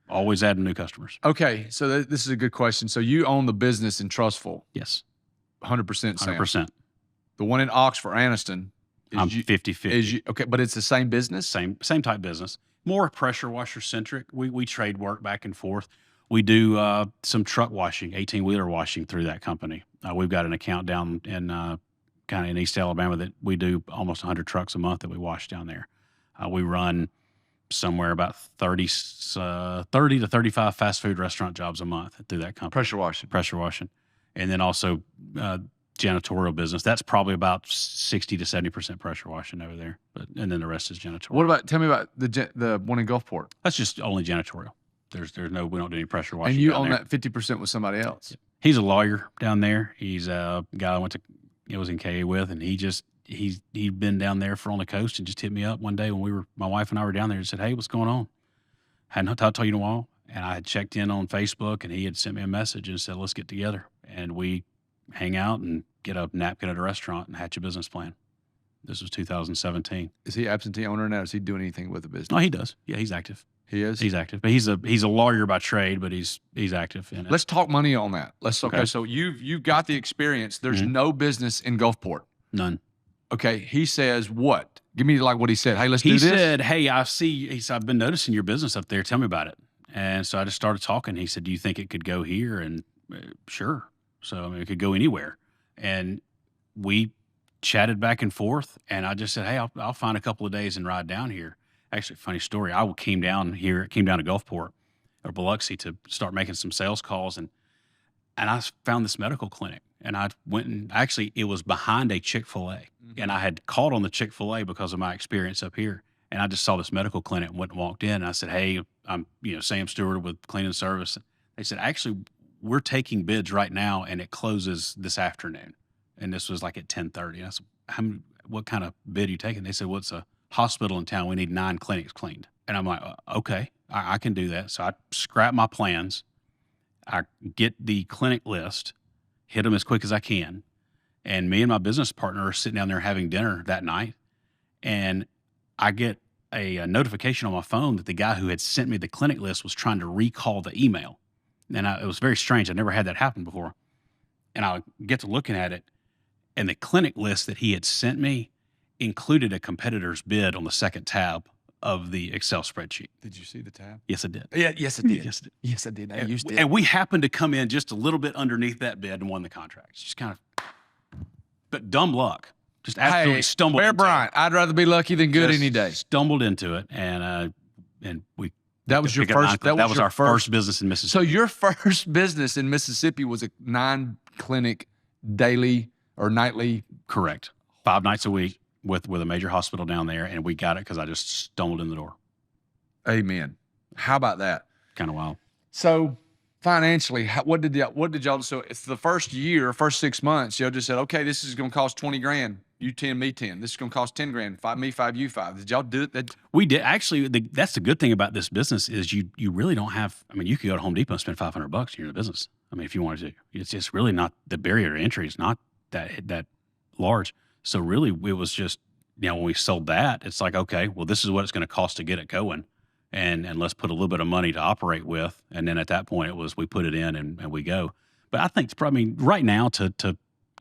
Speaker 1: Always adding new customers.
Speaker 2: Okay, so this is a good question. So you own the business in Trussville?
Speaker 1: Yes.
Speaker 2: 100% Sam.
Speaker 1: 100%.
Speaker 2: The one in Oxford, Anniston.
Speaker 1: I'm 50-50.
Speaker 2: Okay, but it's the same business?
Speaker 1: Same type business. More pressure washer centric. We trade work back and forth. We do some truck washing, 18-wheeler washing through that company. We've got an account down in kind of in East Alabama that we do almost 100 trucks a month that we wash down there. We run somewhere about 30 to 35 fast food restaurant jobs a month through that company. Pressure washing. And then also janitorial business. That's probably about 60 to 70% pressure washing over there. And then the rest is janitorial.
Speaker 2: Tell me about the one in Gulfport.
Speaker 1: That's just only janitorial. There's no, we don't do any pressure washing.
Speaker 2: And you own that 50% with somebody else.
Speaker 1: He's a lawyer down there. He's a guy I was in KA with, and he'd been down there on the coast and just hit me up one day when my wife and I were down there and said, "Hey, what's going on?" Hadn't talked to you in a while. And I had checked in on Facebook, and he had sent me a message and said, "Let's get together." And we hang out and get a napkin at a restaurant and hatch a business plan. This was 2017.
Speaker 2: Is he absentee owner now? Is he doing anything with the business?
Speaker 1: No, he does. Yeah, he's active.
Speaker 2: He is?
Speaker 1: He's active. But he's a lawyer by trade, but he's active in it.
Speaker 2: Let's talk money on that. Okay. So you've got the experience. There's no business in Gulfport.
Speaker 1: None.
Speaker 2: Okay. He says what? Give me what he said. Hey, let's do this.
Speaker 1: He said, "Hey, he said, I've been noticing your business up there. Tell me about it." And so I just started talking. He said, "Do you think it could go here?" And sure. So, I mean, it could go anywhere. And we chatted back and forth, and I just said, "Hey, I'll find a couple of days and ride down here." Actually, funny story. I came down to Gulfport or Biloxi to start making some sales calls, and I found this medical clinic, and I went and actually it was behind a Chick-fil-A, and I had called on the Chick-fil-A because of my experience up here, and I just saw this medical clinic and went and walked in, and I said, "Hey, I'm Sam Stewart with Cleaning Service." They said, "Actually, we're taking bids right now, and it closes this afternoon." And this was like at 10:30. I said, "What kind of bid are you taking?" They said, "Well, it's a hospital in town. We need 9 clinics cleaned." And I'm like, "Okay, I can do that." So I scrap my plans. I get the clinic list, hit them as quick as I can. And me and my business partner are sitting down there having dinner that night. And I get a notification on my phone that the guy who had sent me the clinic list was trying to recall the email. And it was very strange. I never had that happen before. And I get to looking at it, and the clinic list that he had sent me included a competitor's bid on the second tab of the Excel spreadsheet.
Speaker 2: Did you see the tab?
Speaker 1: Yes, I did.
Speaker 2: Yeah, yes, I did.
Speaker 1: Yes, I did.
Speaker 2: Yes, I did.
Speaker 1: And we happened to come in just a little bit underneath that bid and won the contract. Just kind of, but dumb luck. Just absolutely stumbled.
Speaker 2: Bear Bryant, I'd rather be lucky than good any day.
Speaker 1: Stumbled into it, and we.
Speaker 2: That was your first.
Speaker 1: That was our first business in Mississippi.
Speaker 2: So your first business in Mississippi was a 9-clinic daily or nightly.
Speaker 1: Correct. 5 nights a week with a major hospital down there, and we got it because I just stumbled in the door.
Speaker 2: Amen. How about that?
Speaker 1: Kind of wild.
Speaker 2: So financially, what did y'all, so it's the first year, first 6 months, y'all just said, okay, this is going to cost 20 grand. You 10, me 10. This is going to cost 10 grand. Me 5, you 5. Did y'all do it?
Speaker 1: We did. Actually, that's the good thing about this business is you really don't have, I mean, you could go to Home Depot and spend $500 and you're in the business. I mean, if you wanted to, it's just really not, the barrier to entry is not that large. So really it was just, when we sold that, it's like, okay, well, this is what it's going to cost to get it going. And let's put a little bit of money to operate with. And then at that point it was, we put it in and we go. But I think it's probably right now to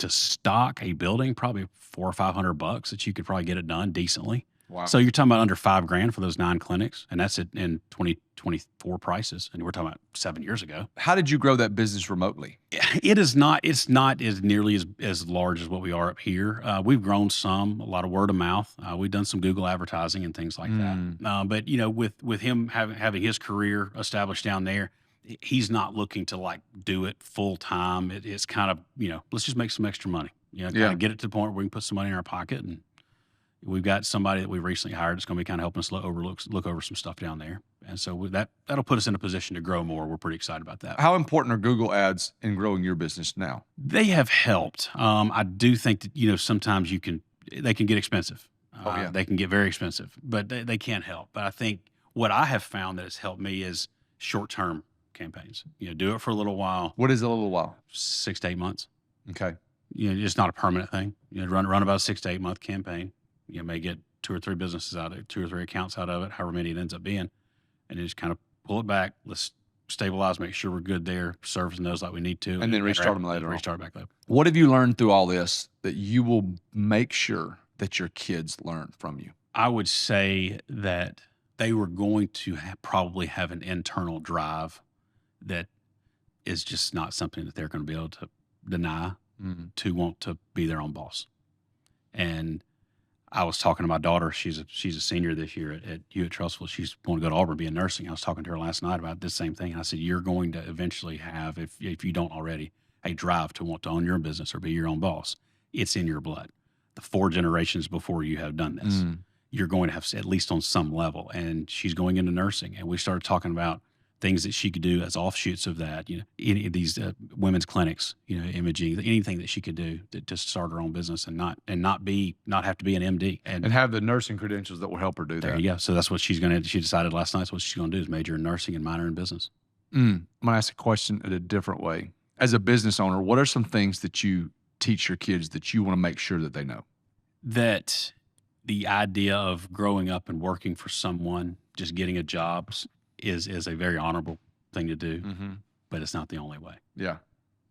Speaker 1: stock a building, probably $400 or $500 that you could probably get it done decently.
Speaker 2: Wow.
Speaker 1: So you're talking about under $5 grand for those 9 clinics, and that's it in 2024 prices. And we're talking about 7 years ago.
Speaker 2: How did you grow that business remotely?
Speaker 1: It's not as nearly as large as what we are up here. We've grown some, a lot of word of mouth. We've done some Google advertising and things like that. But with him having his career established down there, he's not looking to like do it full time. It's kind of, let's just make some extra money, kind of get it to the point where we can put some money in our pocket. And we've got somebody that we recently hired that's going to be kind of helping us look over some stuff down there. And so that'll put us in a position to grow more. We're pretty excited about that.
Speaker 2: How important are Google ads in growing your business now?
Speaker 1: They have helped. I do think that, sometimes they can get expensive. They can get very expensive, but they can't help. But I think what I have found that has helped me is short-term campaigns. Do it for a little while.
Speaker 2: What is a little while?
Speaker 1: 6 to 8 months.
Speaker 2: Okay.
Speaker 1: It's not a permanent thing. Run about a 6 to 8 month campaign. You may get 2 or 3 businesses out of it, 2 or 3 accounts out of it, however many it ends up being, and just kind of pull it back. Let's stabilize, make sure we're good there, servicing those like we need to,
Speaker 2: and then restart them later.
Speaker 1: Restart back later.
Speaker 2: What have you learned through all this that you will make sure that your kids learn from you?
Speaker 1: I would say that they were going to probably have an internal drive that is just not something that they're going to be able to deny, to want to be their own boss. And I was talking to my daughter. She's a senior this year at Trussville. She's going to go to Auburn, be in nursing. I was talking to her last night about this same thing. And I said, you're going to eventually have, if you don't already, a drive to want to own your business or be your own boss. It's in your blood. The 4 generations before you have done this, you're going to have, at least on some level. And she's going into nursing. And we started talking about things that she could do as offshoots of that, any of these women's clinics, imaging, anything that she could do to start her own business and not have to be an MD
Speaker 2: and have the nursing credentials that will help her do that.
Speaker 1: There you go. So that's what she decided last night. That's what she's going to do is major in nursing and minor in business.
Speaker 2: I'm going to ask a question in a different way. As a business owner, what are some things that you teach your kids that you want to make sure that they know?
Speaker 1: That the idea of growing up and working for someone, just getting a job is a very honorable thing to do, but it's not the only way.
Speaker 2: Yeah.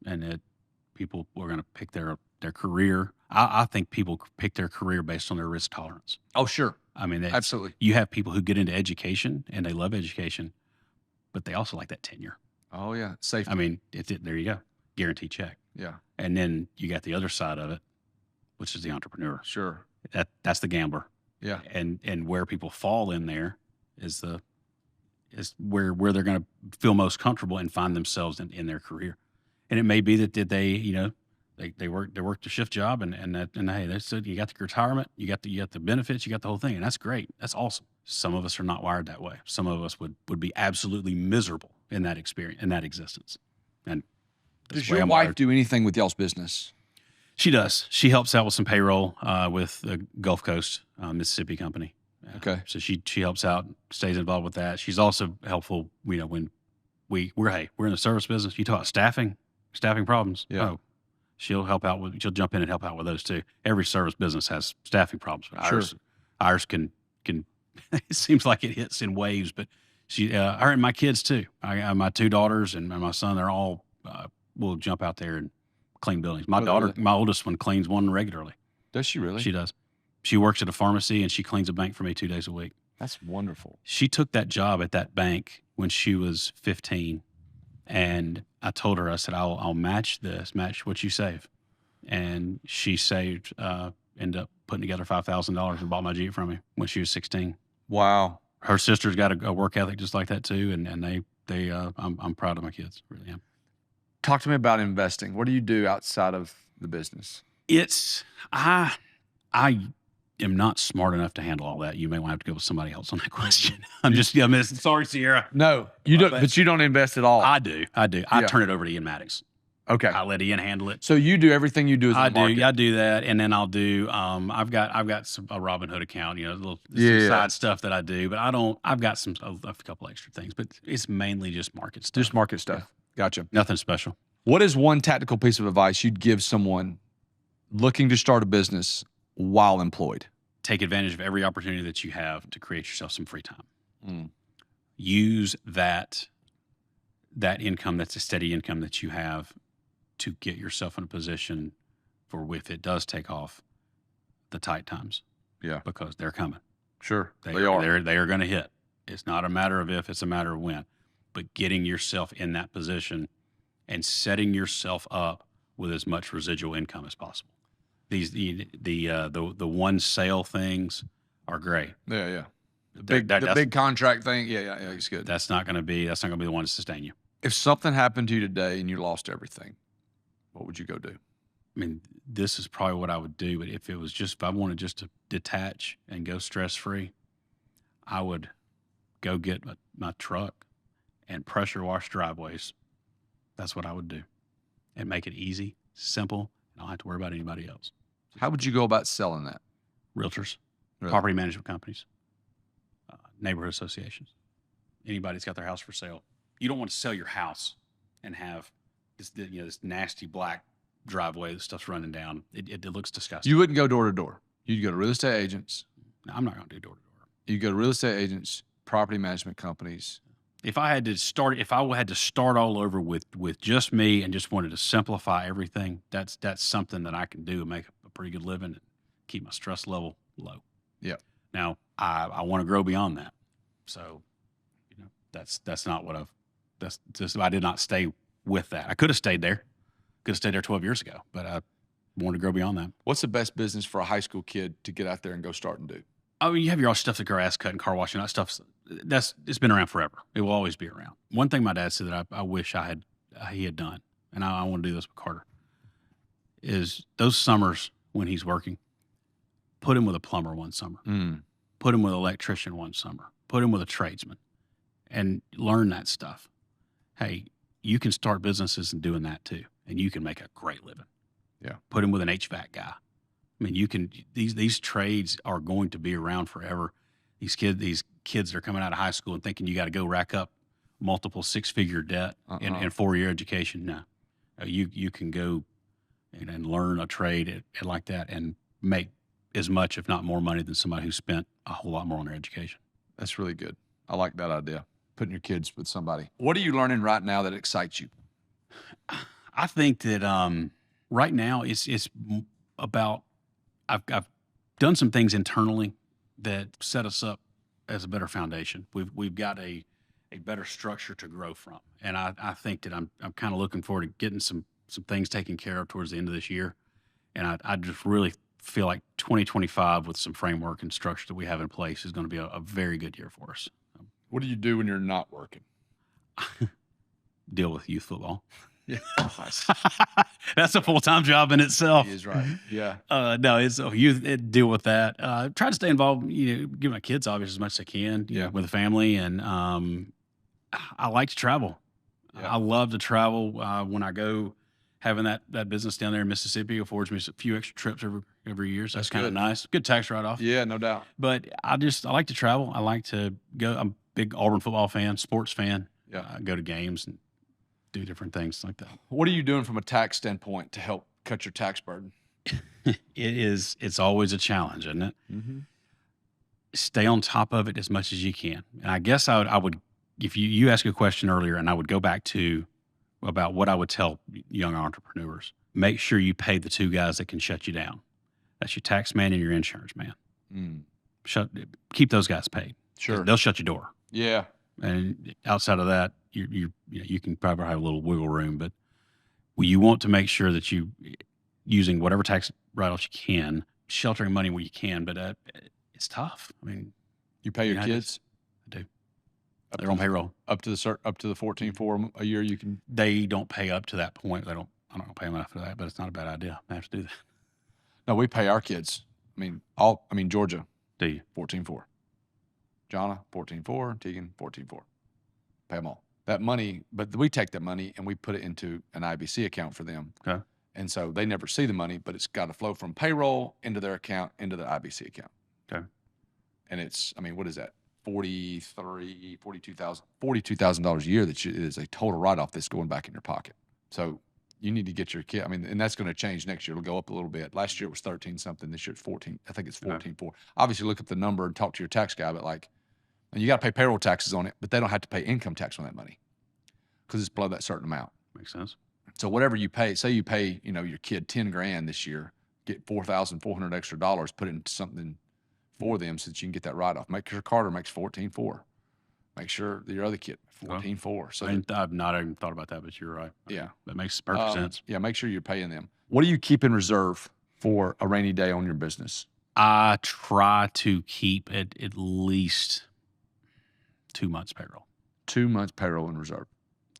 Speaker 1: And that people are going to pick their career. I think people pick their career based on their risk tolerance.
Speaker 2: Oh, sure.
Speaker 1: I mean,
Speaker 2: absolutely.
Speaker 1: You have people who get into education and they love education, but they also like that tenure.
Speaker 2: Oh, yeah. Safety.
Speaker 1: I mean, there you go. Guaranteed check.
Speaker 2: Yeah.
Speaker 1: And then you got the other side of it, which is the entrepreneur.
Speaker 2: Sure.
Speaker 1: That's the gambler.
Speaker 2: Yeah.
Speaker 1: And where people fall in there is where they're going to feel most comfortable and find themselves in their career. And it may be that they they work the shift job and hey, they said you got the retirement, you got the benefits, you got the whole thing, and that's great. That's awesome. Some of us are not wired that way. Some of us would be absolutely miserable in that experience, in that existence. And
Speaker 2: does your wife do anything with y'all's business?
Speaker 1: She does. She helps out with some payroll with the Gulf Coast, Mississippi company.
Speaker 2: Okay.
Speaker 1: So she helps out, stays involved with that. She's also helpful, when we're in the service business. You talk about staffing problems.
Speaker 2: Yeah.
Speaker 1: Oh, she'll jump in and help out with those too. Every service business has staffing problems. But ours can it seems like it hits in waves, but her and my kids too. My 2 daughters and my son, they're all will jump out there and clean buildings. My daughter, my oldest one, cleans one regularly.
Speaker 2: Does she really?
Speaker 1: She does. She works at a pharmacy and she cleans a bank for me 2 days a week.
Speaker 2: That's wonderful.
Speaker 1: She took that job at that bank when she was 15. And I told her, I said, I'll match what you save. And she saved, ended up putting together $5,000 and bought my Jeep from me when she was 16.
Speaker 2: Wow.
Speaker 1: Her sister's got a work ethic just like that too. And I'm proud of my kids. Really am.
Speaker 2: Talk to me about investing. What do you do outside of the business?
Speaker 1: I am not smart enough to handle all that. You may want to have to go with somebody else on that question. Sorry, Sierra.
Speaker 2: No, you don't, but you don't invest at all.
Speaker 1: I do. I turn it over to Ian Maddox.
Speaker 2: Okay.
Speaker 1: I let Ian handle it.
Speaker 2: So you do everything you do as a market.
Speaker 1: I do that, and then I'll do. I've got a Robinhood account, some side stuff that I do, but I don't. I've got a couple extra things, but it's mainly just market stuff.
Speaker 2: Just market stuff. Yeah. Gotcha.
Speaker 1: Nothing special.
Speaker 2: What is one tactical piece of advice you'd give someone looking to start a business while employed?
Speaker 1: Take advantage of every opportunity that you have to create yourself some free time. Use that income, that's a steady income that you have, to get yourself in a position for, if it does take off, the tight times.
Speaker 2: Yeah.
Speaker 1: Because they're coming.
Speaker 2: Sure.
Speaker 1: They are going to hit. It's not a matter of if, it's a matter of when. But getting yourself in that position and setting yourself up with as much residual income as possible. The one sale things are great.
Speaker 2: Yeah. The big contract thing. Yeah. It's good.
Speaker 1: That's not going to be the one to sustain you.
Speaker 2: If something happened to you today and you lost everything, what would you go do?
Speaker 1: I mean, this is probably what I would do, but if I wanted just to detach and go stress-free, I would go get my truck and pressure wash driveways. That's what I would do, and make it easy, simple, and I don't have to worry about anybody else.
Speaker 2: How would you go about selling that?
Speaker 1: Realtors, property management companies, neighborhood associations, anybody that's got their house for sale. You don't want to sell your house and have this nasty black driveway that stuff's running down. It looks disgusting.
Speaker 2: You wouldn't go door to door. You'd go to real estate agents.
Speaker 1: No, I'm not going to do door to door.
Speaker 2: You go to real estate agents, property management companies.
Speaker 1: If I had to start all over with just me and just wanted to simplify everything, that's something that I can do and make a pretty good living and keep my stress level low.
Speaker 2: Yeah.
Speaker 1: Now I want to grow beyond that. So, that's not what I did not stay with that. I could have stayed there. 12 years ago, but I wanted to grow beyond that.
Speaker 2: What's the best business for a high school kid to get out there and go start and do?
Speaker 1: I mean, you have your own stuff, the grass cutting, car washing, that stuff. It's been around forever. It will always be around. One thing my dad said that I wish he had done, and I want to do this with Carter, is those summers when he's working, put him with a plumber one summer, put him with an electrician one summer, put him with a tradesman, and learn that stuff. Hey, you can start businesses and doing that too, and you can make a great living.
Speaker 2: Yeah.
Speaker 1: Put him with an HVAC guy. I mean, you can. These trades are going to be around forever. These kids that are coming out of high school and thinking you got to go rack up multiple six-figure debt in 4-year education. No, you can go and learn a trade like that and make as much, if not more, money than somebody who spent a whole lot more on their education.
Speaker 2: That's really good. I like that idea. Putting your kids with somebody. What are you learning right now that excites you?
Speaker 1: I think that right now it's about I've done some things internally that set us up as a better foundation. We've got a better structure to grow from, and I think that I'm kind of looking forward to getting some things taken care of towards the end of this year, and I just really feel like 2025 with some framework and structure that we have in place is going to be a very good year for us.
Speaker 2: What do you do when you're not working?
Speaker 1: Deal with youth football.
Speaker 2: Yeah,
Speaker 1: that's a full-time job in itself.
Speaker 2: He is right. Yeah.
Speaker 1: No, it's youth. Deal with that. Try to stay involved. Give my kids obviously as much as I can. With the family, and I like to travel. Yeah. I love to travel. When I go, having that business down there in Mississippi affords me a few extra trips every year. So that's kind of nice. Good tax write-off.
Speaker 2: Yeah, no doubt.
Speaker 1: But I like to travel. I like to go. I'm a big Auburn football fan, sports fan.
Speaker 2: Yeah.
Speaker 1: I go to games and do different things like that.
Speaker 2: What are you doing from a tax standpoint to help cut your tax burden?
Speaker 1: It's always a challenge, isn't it? Mm-hmm. Stay on top of it as much as you can. And I guess I would, if you asked a question earlier, and I would go back to about what I would tell young entrepreneurs. Make sure you pay the two guys that can shut you down. That's your tax man and your insurance man. Keep those guys paid.
Speaker 2: Sure.
Speaker 1: They'll shut your door.
Speaker 2: Yeah.
Speaker 1: And outside of that, you can probably have a little wiggle room, but you want to make sure that you using whatever tax write-offs you can, sheltering money where you can, but it's tough. I mean,
Speaker 2: you pay your kids?
Speaker 1: I do. They're on payroll
Speaker 2: up to the 14.4 a year. You can.
Speaker 1: They don't pay up to that point. I don't pay them enough for that, but it's not a bad idea. I have to do that.
Speaker 2: No, we pay our kids Georgia,
Speaker 1: Do you?
Speaker 2: 14.4. Jonna, 14.4. Tegan, 14.4. Pay them all. That money, but we take that money and we put it into an IBC account for them.
Speaker 1: Okay.
Speaker 2: And so they never see the money, but it's got to flow from payroll into their account, into the IBC account.
Speaker 1: Okay.
Speaker 2: And it's, what is that? $42,000 a year it is a total write-off that's going back in your pocket. So you need to get your kid. And that's going to change next year. It'll go up a little bit. Last year it was 13 something. This year it's 14. I think it's 14.4. Obviously look up the number and talk to your tax guy, but and you got to pay payroll taxes on it, but they don't have to pay income tax on that money because it's below that certain amount.
Speaker 1: Makes sense.
Speaker 2: So whatever you pay, say you pay, your kid $10,000 this year, get $4,400 extra dollars, put it into something for them so that you can get that write-off. Make sure Carter makes 14.4. Make sure your other kid 14.4. So
Speaker 1: I've not even thought about that, but you're right.
Speaker 2: Yeah,
Speaker 1: that makes perfect sense.
Speaker 2: Yeah, make sure you're paying them. What do you keep in reserve for a rainy day on your business?
Speaker 1: I try to keep it at least 2 months payroll.
Speaker 2: 2 months payroll in reserve.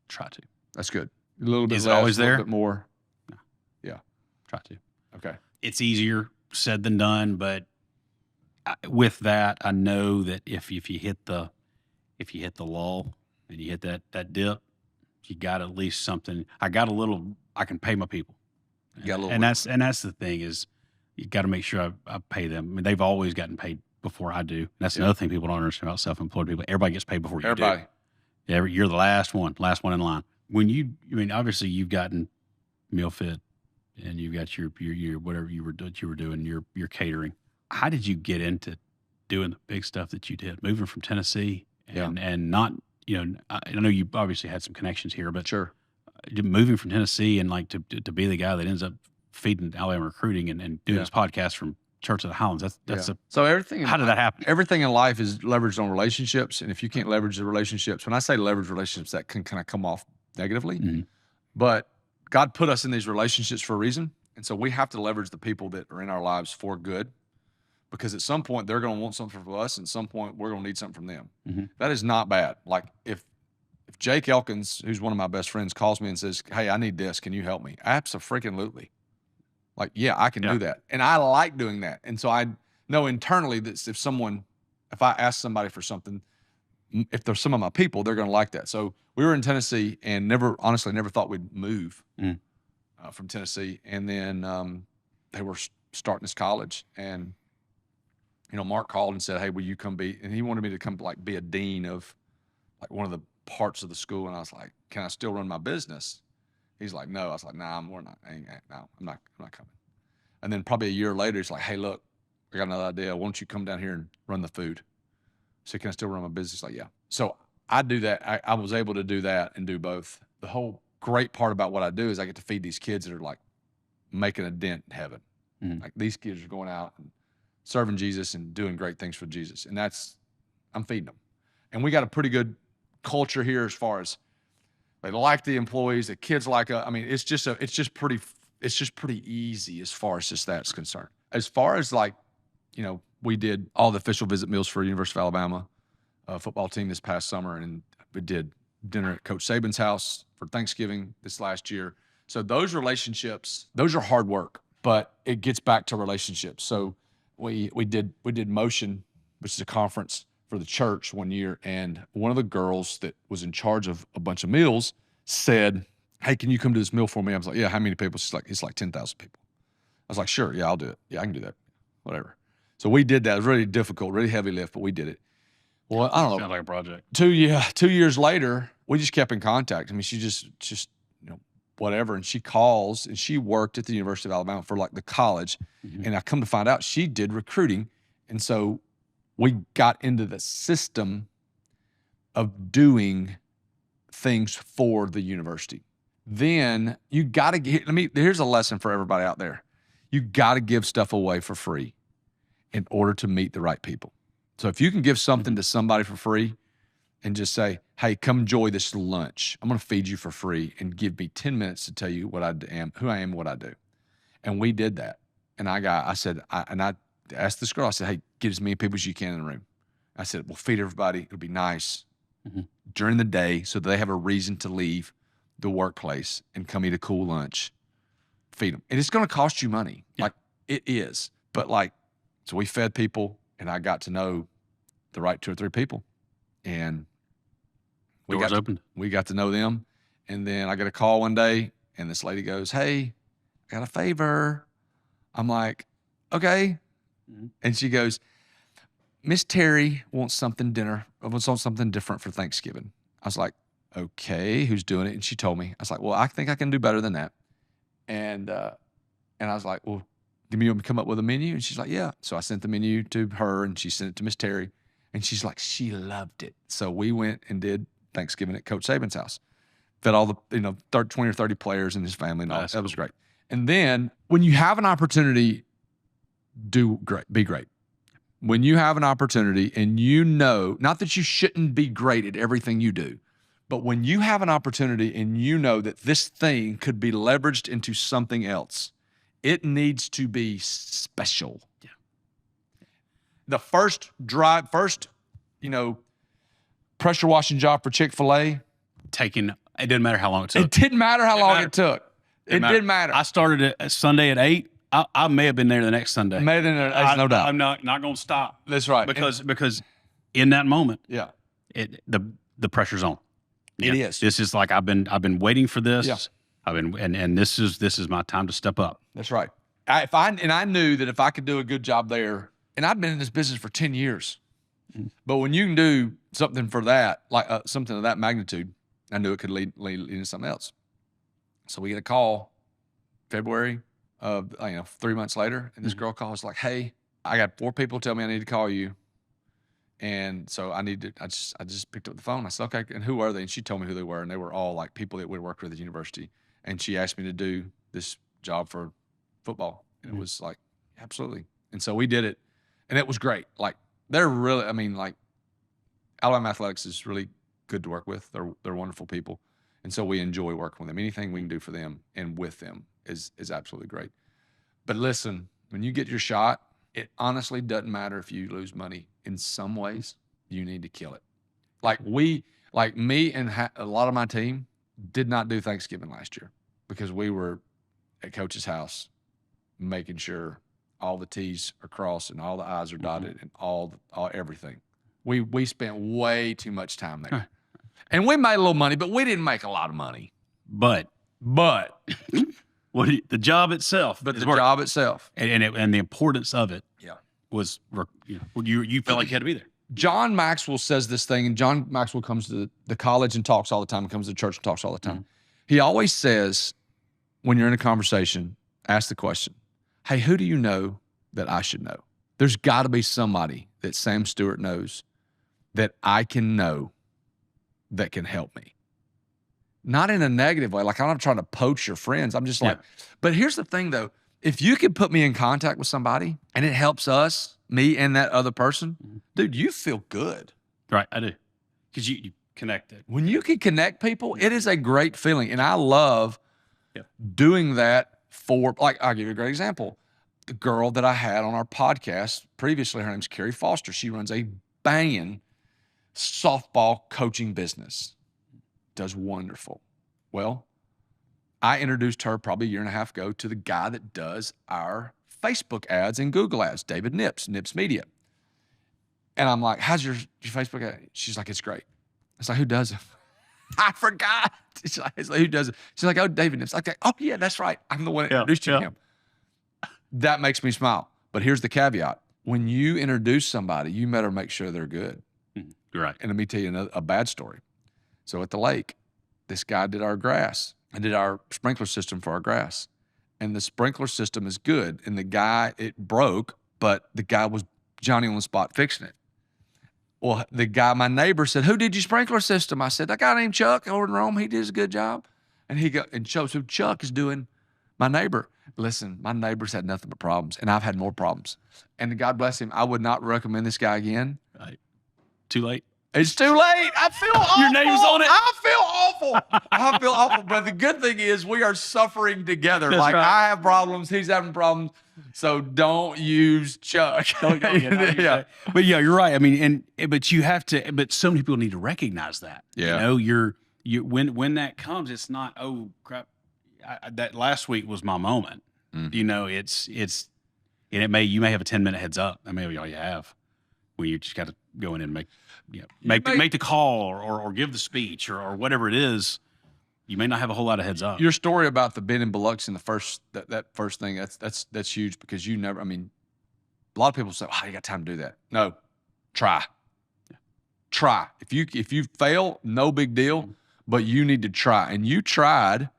Speaker 1: Try to.
Speaker 2: That's good. A little bit
Speaker 1: Is
Speaker 2: less,
Speaker 1: it always there?
Speaker 2: A little bit more.
Speaker 1: No.
Speaker 2: Yeah.
Speaker 1: Try to.
Speaker 2: Okay.
Speaker 1: It's easier said than done, but with that, I know that if you hit the lull and you hit that dip, you got at least something. I got a little. I can pay my people. And that's the thing is, you got to make sure I pay them. I mean, they've always gotten paid before I do. That's another thing people don't understand about self-employed people. Everybody gets paid before you do. You're the last one in line. When obviously you've gotten meal fit, and you've got your whatever you were doing, your catering. How did you get into doing the big stuff that you did, moving from Tennessee and not, I know you obviously had some connections here, but
Speaker 2: sure,
Speaker 1: moving from Tennessee and to be the guy that ends up feeding Alabama recruiting and doing this podcast from Church of the Highlands.
Speaker 2: So everything.
Speaker 1: How did that happen?
Speaker 2: Everything in life is leveraged on relationships, and if you can't leverage the relationships, when I say leverage relationships, that can kind of come off negatively, but God put us in these relationships for a reason, and so we have to leverage the people that are in our lives for good, because at some point they're going to want something from us, and at some point we're going to need something from them. That is not bad. Like if Jake Elkins, who's one of my best friends, calls me and says, "Hey, I need this. Can you help me?" Abso-freaking-lutely. Like, yeah, I can do that. And I like doing that. And so I know internally that if I ask somebody for something, if there's some of my people, they're going to like that. So we were in Tennessee and honestly never thought we'd move from Tennessee. And then they were starting this college, and, Mark called and said, "Hey, will you come and he wanted me to come be a dean of one of the parts of the school. And I was like, "Can I still run my business?" He's like, "No." I was like, "Nah, we're not. No, I'm not coming." And then probably a year later, he's like, "Hey, look, I got another idea. Why don't you come down here and run the food?" So, "Can I still run my business?" Like, "Yeah." So I do that. I was able to do that and do both. The whole great part about what I do is I get to feed these kids that are making a dent in heaven. Like, these kids are going out and serving Jesus and doing great things for Jesus. And I'm feeding them. And we got a pretty good culture here as far as they like the employees, the kids like us. I mean, it's just pretty easy as far as just that's concerned. As far as we did all the official visit meals for University of Alabama football team this past summer, and we did dinner at Coach Saban's house for Thanksgiving this last year. So those relationships, those are hard work, but it gets back to relationships. So we did Motion, which is a conference for the church one year, and one of the girls that was in charge of a bunch of meals said, "Hey, can you come to this meal for me?" I was like, "Yeah, how many people?" She's like, "It's 10,000 people." I was like, "Sure, yeah, I'll do it. Yeah, I can do that. Whatever." So we did that. It was really difficult, really heavy lift, but we did it. Well, I don't know.
Speaker 1: Sounds like a project.
Speaker 2: 2 years later, we just kept in contact. I mean, she just whatever. And she calls, and she worked at the University of Alabama for the college. And I come to find out she did recruiting. And so we got into the system of doing things for the university. Then you got to here's a lesson for everybody out there. You got to give stuff away for free in order to meet the right people. So if you can give something to somebody for free and just say, "Hey, come enjoy this lunch. I'm going to feed you for free and give me 10 minutes to tell you what I am, who I am, what I do." And we did that. And I asked this girl, I said, "Hey, get as many people as you can in the room." I said, "We'll feed everybody. It'll be nice during the day so that they have a reason to leave the workplace and come eat a cool lunch. Feed them." And it's going to cost you money. Yeah. It is. But So we fed people, and I got to know the right 2 or 3 people, and
Speaker 1: Doors opened.
Speaker 2: We got to know them. And then I get a call one day, and this lady goes, "Hey, I got a favor." I'm like, "Okay." Mm-hmm. And she goes, "Miss Terry wants something different for Thanksgiving." I was like, "Okay, who's doing it?" And she told me. I was like, "Well, I think I can do better than that." And I was like, "Well, do you want me to come up with a menu?" And she's like, "Yeah." So I sent the menu to her, and she sent it to Miss Terry, and she's like, she loved it. So we went and did Thanksgiving at Coach Saban's house. Fed all the 20 or 30 players and his family and all. That was great. And then when you have an opportunity, do great, be great. When you have an opportunity and you know, not that you shouldn't be great at everything you do, but when you have an opportunity and you know that this thing could be leveraged into something else, it needs to be special. Yeah. The first, pressure washing job for Chick-fil-A.
Speaker 1: It didn't matter how long it took.
Speaker 2: It didn't matter how long it took. It didn't matter.
Speaker 1: I started it Sunday at 8. I may have been there the next Sunday.
Speaker 2: May have been there, no doubt.
Speaker 1: I'm not going to stop.
Speaker 2: That's right.
Speaker 1: Because in that moment,
Speaker 2: yeah,
Speaker 1: the pressure's on.
Speaker 2: It is.
Speaker 1: This is like I've been waiting for this.
Speaker 2: Yeah.
Speaker 1: And this is my time to step up.
Speaker 2: That's right. I knew that if I could do a good job there, and I've been in this business for 10 years, but when you can do something for that, like something of that magnitude, I knew it could lead into something else. So we get a call February of 3 months later, and this girl calls like, "Hey, I got 4 people tell me I need to call you." And so I just picked up the phone. I said, "Okay, and who are they?" And she told me who they were, and they were all like people that we worked with at the university. And she asked me to do this job for football. And it was like, absolutely. And so we did it, and it was great. Like they're really, Alabama Athletics is really good to work with. They're wonderful people. And so we enjoy working with them. Anything we can do for them and with them is absolutely great. But listen, when you get your shot, it honestly doesn't matter if you lose money. In some ways, you need to kill it. Like me and a lot of my team did not do Thanksgiving last year because we were at Coach's house making sure all the T's are crossed and all the I's are dotted and all everything. We spent way too much time there. And we made a little money, but we didn't make a lot of money.
Speaker 1: But the job itself.
Speaker 2: But the job itself.
Speaker 1: And the importance of it was, you felt like you had to be there.
Speaker 2: John Maxwell says this thing, and John Maxwell comes to the college and talks all the time, and comes to church and talks all the time. He always says, when you're in a conversation, ask the question, "Hey, who do you know that I should know?" There's got to be somebody that Sam Stewart knows that I can know that can help me. Not in a negative way. Like, I'm not trying to poach your friends. I'm just like, but here's the thing though. If you could put me in contact with somebody and it helps us, me and that other person, dude, you feel good.
Speaker 1: Right, I do. Because you connect it.
Speaker 2: When you can connect people, it is a great feeling. And I love doing that for, like, I'll give you a great example. The girl that I had on our podcast previously, her name's Carrie Foster. She runs a banging softball coaching business. Does wonderful. Well, I introduced her probably a year and a half ago to the guy that does our Facebook ads and Google ads, David Nips Media. And I'm like, "How's your Facebook ad?" She's like, "It's great." It's like, "Who does it?" I forgot. It's like, "Who does it?" She's like, "Oh, David Nips." Like, "Oh yeah, that's right. I'm the one that introduced you to him." That makes me smile. But here's the caveat. When you introduce somebody, you better make sure they're good.
Speaker 1: Right.
Speaker 2: And let me tell you a bad story. So at the lake, this guy did our grass. I did our sprinkler system for our grass. And the sprinkler system is good. And it broke, but the guy was Johnny on the spot fixing it. Well, my neighbor said, "Who did your sprinkler system?" I said, "A guy named Chuck over in Rome. He did a good job." And so Chuck is doing my neighbor. Listen, my neighbor's had nothing but problems, and I've had more problems. And God bless him, I would not recommend this guy again.
Speaker 1: Right. Too late.
Speaker 2: It's too late. I feel awful.
Speaker 1: Your name's on it.
Speaker 2: I feel awful. But the good thing is we are suffering together.
Speaker 1: That's right.
Speaker 2: I have problems. He's having problems. So don't use Chuck.
Speaker 1: Yeah. But yeah, you're right. I mean, but you have to, but so many people need to recognize that.
Speaker 2: Yeah.
Speaker 1: When that comes, it's not, "Oh crap, that last week was my moment." It's And you may have a 10-minute heads up. That may be all you have. When you just got to go in and make the call or give the speech or whatever it is. You may not have a whole lot of heads up.
Speaker 2: Your story about the Ben in Biloxi and the first that first thing, that's huge because you never. I mean, a lot of people say, "Oh, you got time to do that." No, try. Try. If you fail, no big deal, but you need to try. And you tried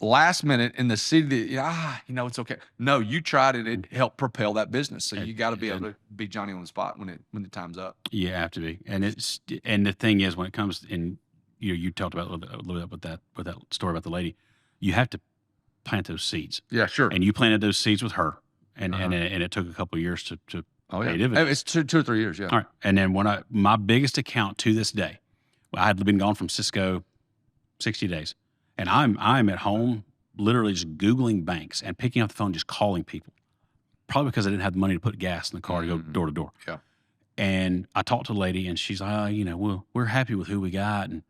Speaker 2: last minute in the city that, it's okay. No, you tried it. It helped propel that business. So you got to be able to be Johnny on the spot when the time's up.
Speaker 1: You have to be. And the thing is, when it comes in, you talked about a little bit with that story about the lady, you have to plant those seeds.
Speaker 2: Yeah, sure.
Speaker 1: And you planted those seeds with her, and it took a couple of years to pay dividends.
Speaker 2: It's 2 or 3 years, yeah.
Speaker 1: All right. And then my biggest account to this day, I had been gone from Cisco 60 days, and I'm at home literally just Googling banks and picking up the phone, just calling people, probably because I didn't have the money to put gas in the car to go door to door.
Speaker 2: Yeah.
Speaker 1: And I talked to a lady, and she's like, we're happy with who we got, and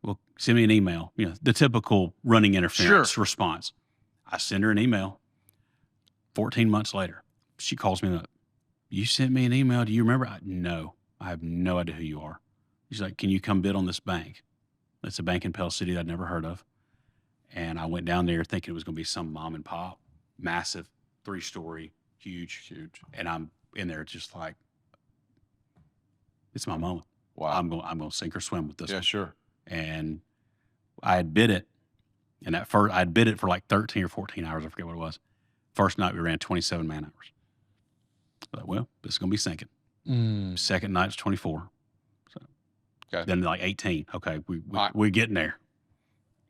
Speaker 1: well, send me an email. The typical running interference response. I send her an email. 14 months later, she calls me up. You sent me an email. Do you remember? No, I have no idea who you are. She's like, can you come bid on this bank? It's a bank in Pell City that I'd never heard of. And I went down there thinking it was going to be some mom and pop, massive, 3-story, huge. And I'm in there just like, it's my moment.
Speaker 2: Wow.
Speaker 1: I'm going to sink or swim with this one.
Speaker 2: Yeah, sure.
Speaker 1: And I had bid it. And I'd bid it for like 13 or 14 hours. I forget what it was. First night we ran 27 man hours. I thought, well, this is going to be sinking. Second night was 24. So then like 18. Okay, we're getting there.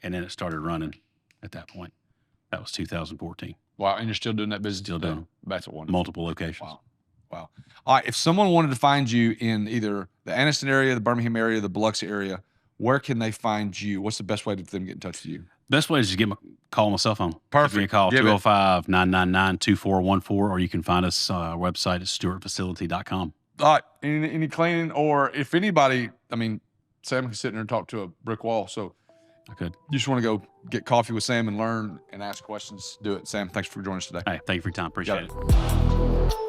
Speaker 1: And then it started running at that point. That was 2014.
Speaker 2: Wow, and you're still doing that business?
Speaker 1: Still doing.
Speaker 2: That's wonderful.
Speaker 1: Multiple locations.
Speaker 2: Wow. All right, if someone wanted to find you in either the Anniston area, the Birmingham area, the Biloxi area, where can they find you? What's the best way for them to get in touch with you?
Speaker 1: Best way is just call my cell phone.
Speaker 2: Perfect.
Speaker 1: Give me a call, 205-999-2414, or you can find us our website at stewartfacility.com.
Speaker 2: All right, any cleaning, or if anybody, Sam can sit there and talk to a brick wall, so
Speaker 1: I could.
Speaker 2: You just want to go get coffee with Sam and learn and ask questions, do it. Sam, thanks for joining us today.
Speaker 1: Hey, thank you for your time. Appreciate it.